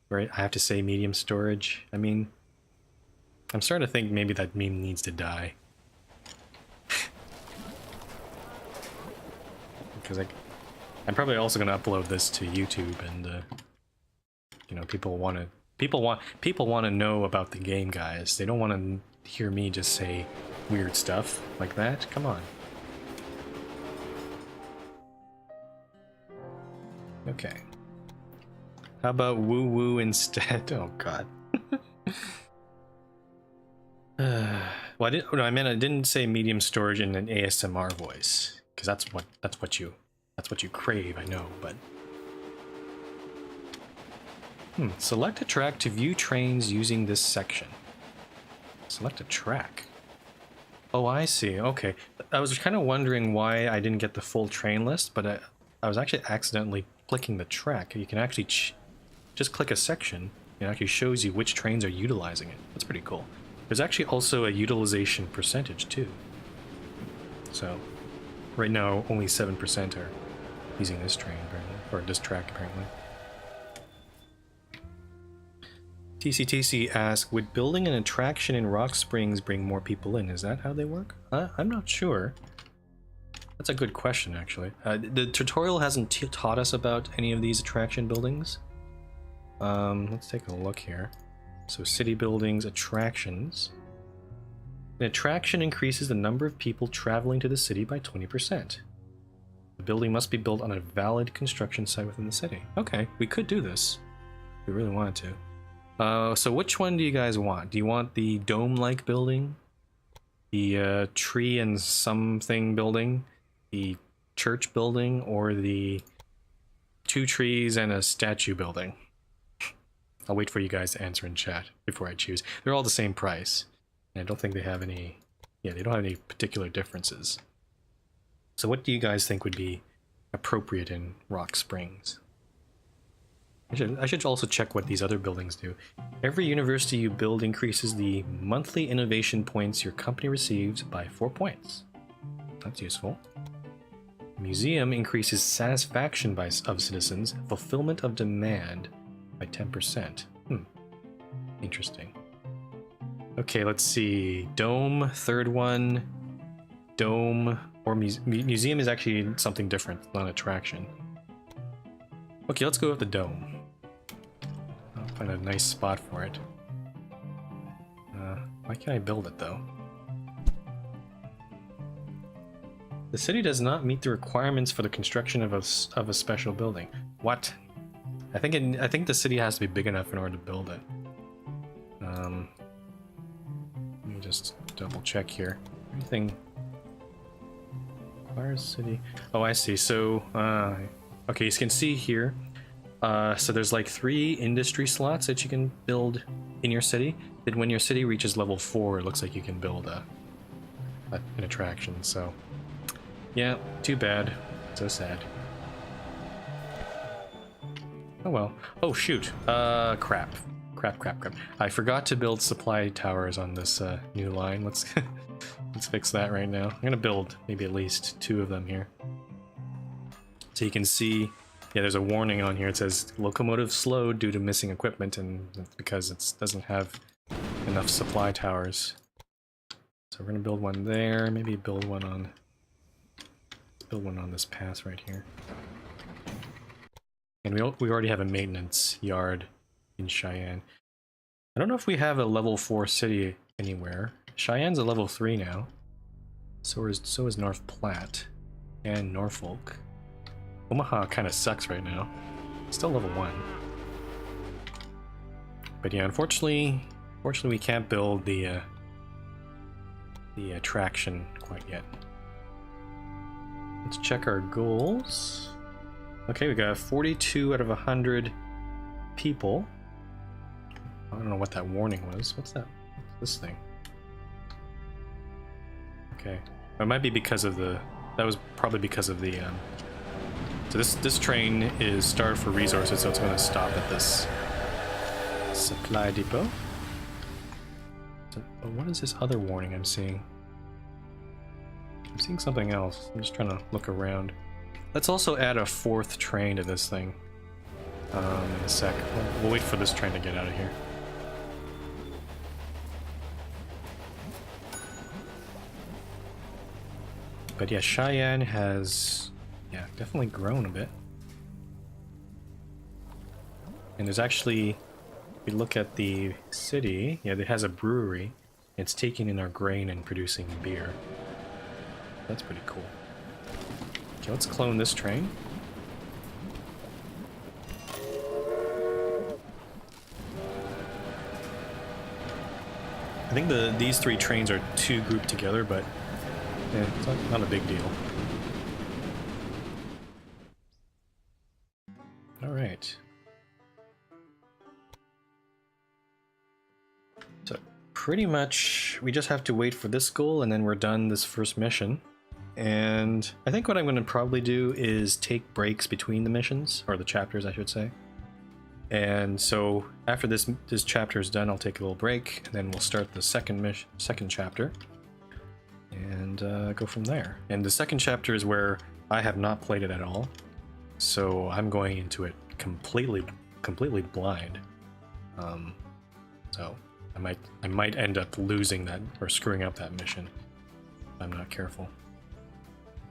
S1: where I have to say medium storage. I mean, I'm starting to think maybe that meme needs to die. Because I'm probably also going to upload this to YouTube, and you know, people want to know about the game, guys. They don't want to hear me just say weird stuff like that. Come on. Okay. How about woo woo instead? Oh god. Well, I didn't say medium storage in an ASMR voice, because that's what you crave, I know, but select a track to view trains using this section. Select a track. Oh, I see. Okay. I was kind of wondering why I didn't get the full train list, but I was actually accidentally clicking the track. You can actually just click a section, and it actually shows you which trains are utilizing it. That's pretty cool. There's actually also a utilization percentage too. So right now only 7% are using this train apparently, or this track apparently. TCTC asks, would building an attraction in Rock Springs bring more people in? Is that how they work? I'm not sure. That's a good question, actually. The tutorial hasn't taught us about any of these attraction buildings. Let's take a look here. So city buildings, attractions. An attraction increases the number of people traveling to the city by 20%. The building must be built on a valid construction site within the city. Okay, we could do this. If we really wanted to. So which one do you guys want? Do you want the dome-like building? The tree and something building? The church building? Or the 2 trees, and a statue building. I'll wait for you guys to answer in chat before I choose. They're all the same price. And I don't think they have any... Yeah, they don't have any particular differences. So what do you guys think would be appropriate in Rock Springs? I should also check what these other buildings do. Every university you build increases the monthly innovation points your company receives by 4 points. That's useful. Museum increases satisfaction of citizens, fulfillment of demand by 10%. Interesting. Okay, let's see. Dome, third one. Dome, or museum is actually something different, not attraction. Okay, let's go with the dome. I'll find a nice spot for it. Why can't I build it though? The city does not meet the requirements for the construction of a special building. What? I think the city has to be big enough in order to build it. Let me just double check here. Anything? Requires city. Oh, I see. So, okay, you can see here. So there's like 3 industry slots that you can build in your city. Then when your city reaches level 4, it looks like you can build an attraction. So, yeah, too bad. So sad. Oh well. Oh shoot. Crap. I forgot to build supply towers on this new line. Let's let's fix that right now. I'm gonna build maybe at least 2 of them here. So you can see, yeah, there's a warning on here. It says locomotive slowed due to missing equipment, and because it doesn't have enough supply towers. So we're gonna build one there. Maybe build one on this pass right here. And we already have a maintenance yard in Cheyenne. I don't know if we have a level 4 city anywhere. Cheyenne's a level 3 now. So is North Platte and Norfolk. Omaha kind of sucks right now. Still level 1. But yeah, unfortunately we can't build the attraction quite yet. Let's check our goals. Okay, we got 42 out of 100 people. I don't know what that warning was. What's that? What's this thing? Okay. It might be because of the... That was probably because of the... So this train is starved for resources, so it's going to stop at this supply depot. So, what is this other warning I'm seeing? I'm seeing something else. I'm just trying to look around. Let's also add a 4th train to this thing. In a sec. We'll wait for this train to get out of here. But yeah, Cheyenne has, yeah, definitely grown a bit. And there's actually, if we look at the city, yeah, it has a brewery. It's taking in our grain and producing beer. That's pretty cool. Okay, let's clone this train. I think these 3 trains are 2 grouped together, but yeah, it's not a big deal. Alright. So, pretty much, we just have to wait for this goal, and then we're done this first mission. And I think what I'm going to probably do is take breaks between the missions, or the chapters, I should say. And so after this chapter is done, I'll take a little break, and then we'll start the second chapter, and go from there. And the second chapter is where I have not played it at all, so I'm going into it completely blind. So I might end up losing that or screwing up that mission if I'm not careful.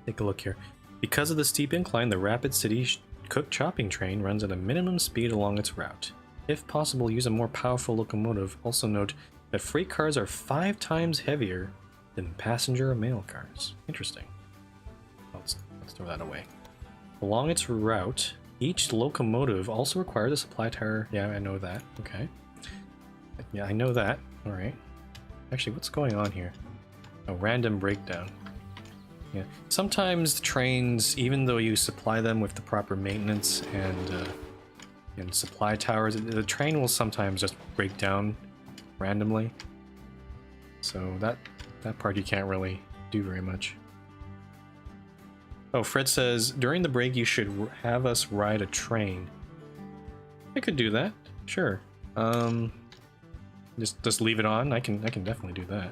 S1: Take a look here. Because of the steep incline, the Rapid City Cook chopping train runs at a minimum speed along its route. If possible, use a more powerful locomotive. Also note that freight cars are 5 times heavier than passenger or mail cars. Interesting. Let's throw that away. Along its route, each locomotive also requires a supply tower. Yeah, I know that. Okay. Yeah, I know that. Alright. Actually, what's going on here? A random breakdown. Yeah. Sometimes the trains, even though you supply them with the proper maintenance and supply towers, the train will sometimes just break down randomly. So that part you can't really do very much. Oh, Fred says, during the break you should have us ride a train. I could do that, sure. Just leave it on. I can definitely do that.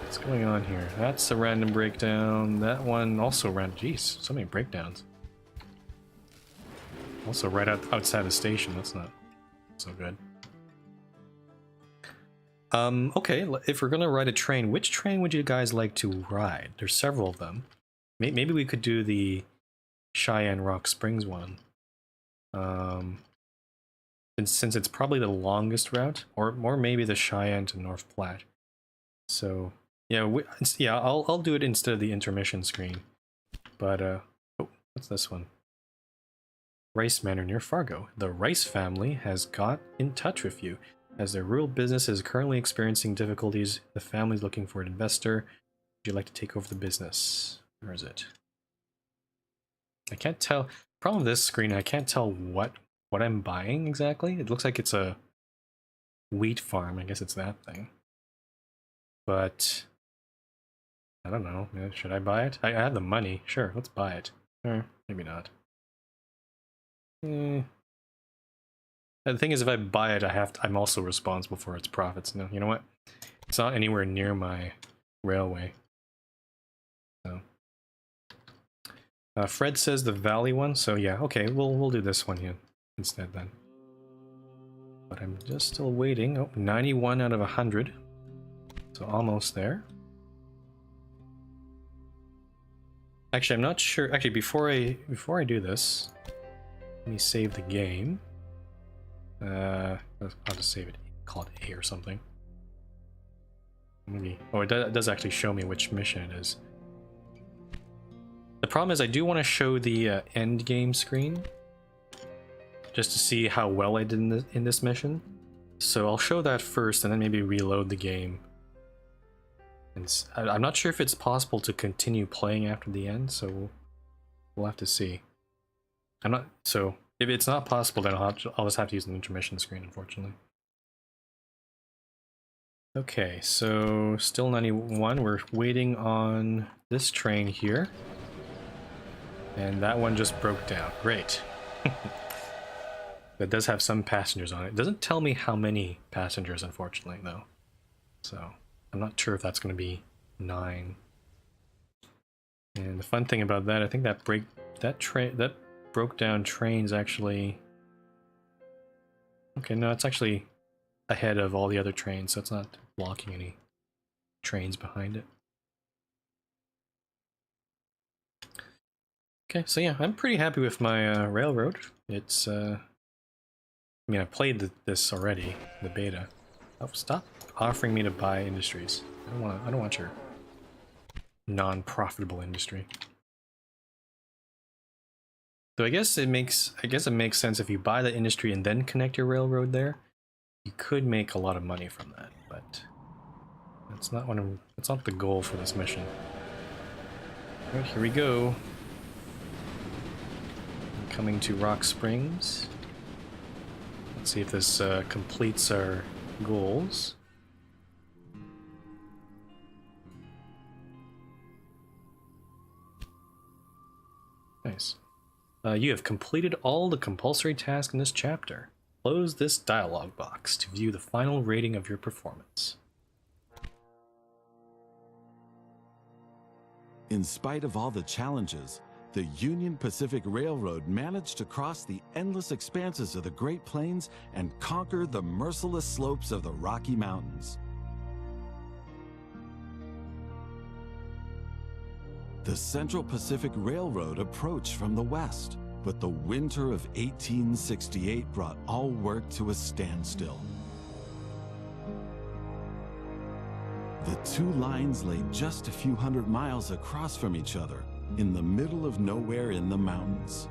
S1: What's going on here? That's a random breakdown. That one also random. Jeez, so many breakdowns. Also right outside the station. That's not so good. Okay, if we're gonna ride a train, which train would you guys like to ride? There's several of them. Maybe we could do the Cheyenne Rock Springs one. And since it's probably the longest route, or maybe the Cheyenne to North Platte. So yeah, I'll do it instead of the intermission screen. But oh, what's this one? Rice Manor near Fargo. The Rice family has got in touch with you. As their rural business is currently experiencing difficulties, the family is looking for an investor. Would you like to take over the business? Where is it? I can't tell. Problem with this screen, I can't tell what I'm buying exactly. It looks like it's a wheat farm. I guess it's that thing. But I don't know. Should I buy it? I have the money. Sure, let's buy it. Or maybe not. The thing is, if I buy it, I'm also responsible for its profits. No, you know what? It's not anywhere near my railway. So, Fred says the Valley one. So yeah, okay, we'll do this one here instead then. But I'm just still waiting. Oh, 91 out of 100. So almost there. Actually, I'm not sure. Actually, before I do this, let me save the game. I'll just save it. Call it A or something. Maybe. Oh, it does actually show me which mission it is. The problem is I do want to show the end game screen, just to see how well I did in this mission. So I'll show that first, and then maybe reload the game. And I'm not sure if it's possible to continue playing after the end, so we'll have to see. So if it's not possible, then I'll just have to use an intermission screen, unfortunately. Okay, so still 91. We're waiting on this train here. And that one just broke down. Great. That does have some passengers on it. It doesn't tell me how many passengers, unfortunately, though. So I'm not sure if that's going to be 9. And the fun thing about that, I think that broke down train's actually... Okay, no, it's actually ahead of all the other trains, so it's not blocking any trains behind it. Okay, so yeah, I'm pretty happy with my railroad. It's, I mean, I played this already, the beta. Oh, stop offering me to buy industries. I don't want your non-profitable industry. So I guess it makes sense if you buy the industry and then connect your railroad there. You could make a lot of money from that, but that's not that's not the goal for this mission. All right, here we go. Coming to Rock Springs. Let's see if this completes our goals. Nice. You have completed all the compulsory tasks in this chapter. Close this dialog box to view the final rating of your performance.
S3: In spite of all the challenges, the Union Pacific Railroad managed to cross the endless expanses of the Great Plains and conquer the merciless slopes of the Rocky Mountains. The Central Pacific Railroad approached from the west, but the winter of 1868 brought all work to a standstill. The two lines lay just a few hundred miles across from each other, in the middle of nowhere in the mountains.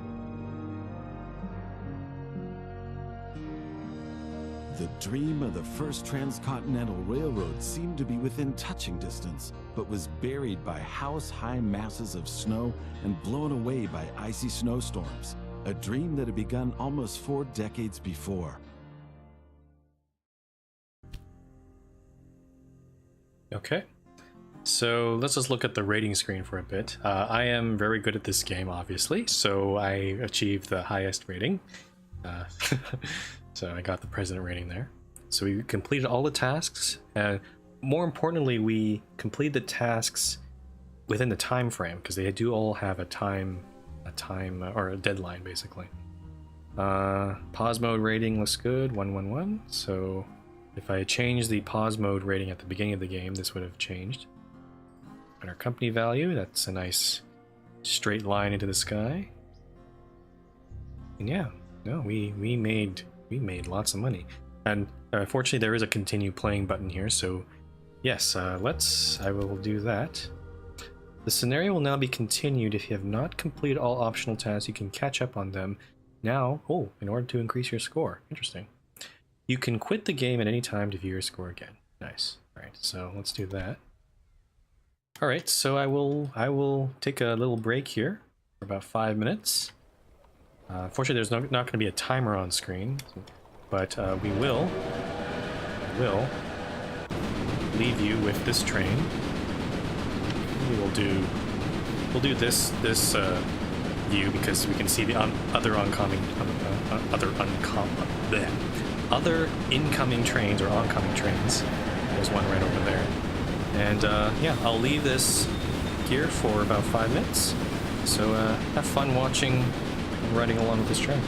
S3: The dream of the first transcontinental railroad seemed to be within touching distance, but was buried by house-high masses of snow and blown away by icy snowstorms. A dream that had begun almost 4 decades before.
S1: Okay, so let's just look at the rating screen for a bit. I am very good at this game, obviously, so I achieved the highest rating. So I got the president rating there. So we completed all the tasks. More importantly, we completed the tasks within the time frame, because they do all have a time or a deadline, basically. Pause mode rating looks good, 111. So if I change the pause mode rating at the beginning of the game, this would have changed. And our company value, that's a nice straight line into the sky. And yeah, no, we made lots of money. And fortunately there is a continue playing button here, so yes, I will do that. The scenario will now be continued. If you have not completed all optional tasks, you can catch up on them now, in order to increase your score. Interesting. You can quit the game at any time to view your score again. Nice. Alright, so let's do that. Alright, so I will take a little break here for about 5 minutes. Fortunately, there's not going to be a timer on screen, but we will leave you with this train. We'll do this view because we can see the other incoming trains or oncoming trains. There's one right over there, and yeah, I'll leave this here for about 5 minutes. So have fun watching and riding along with this train.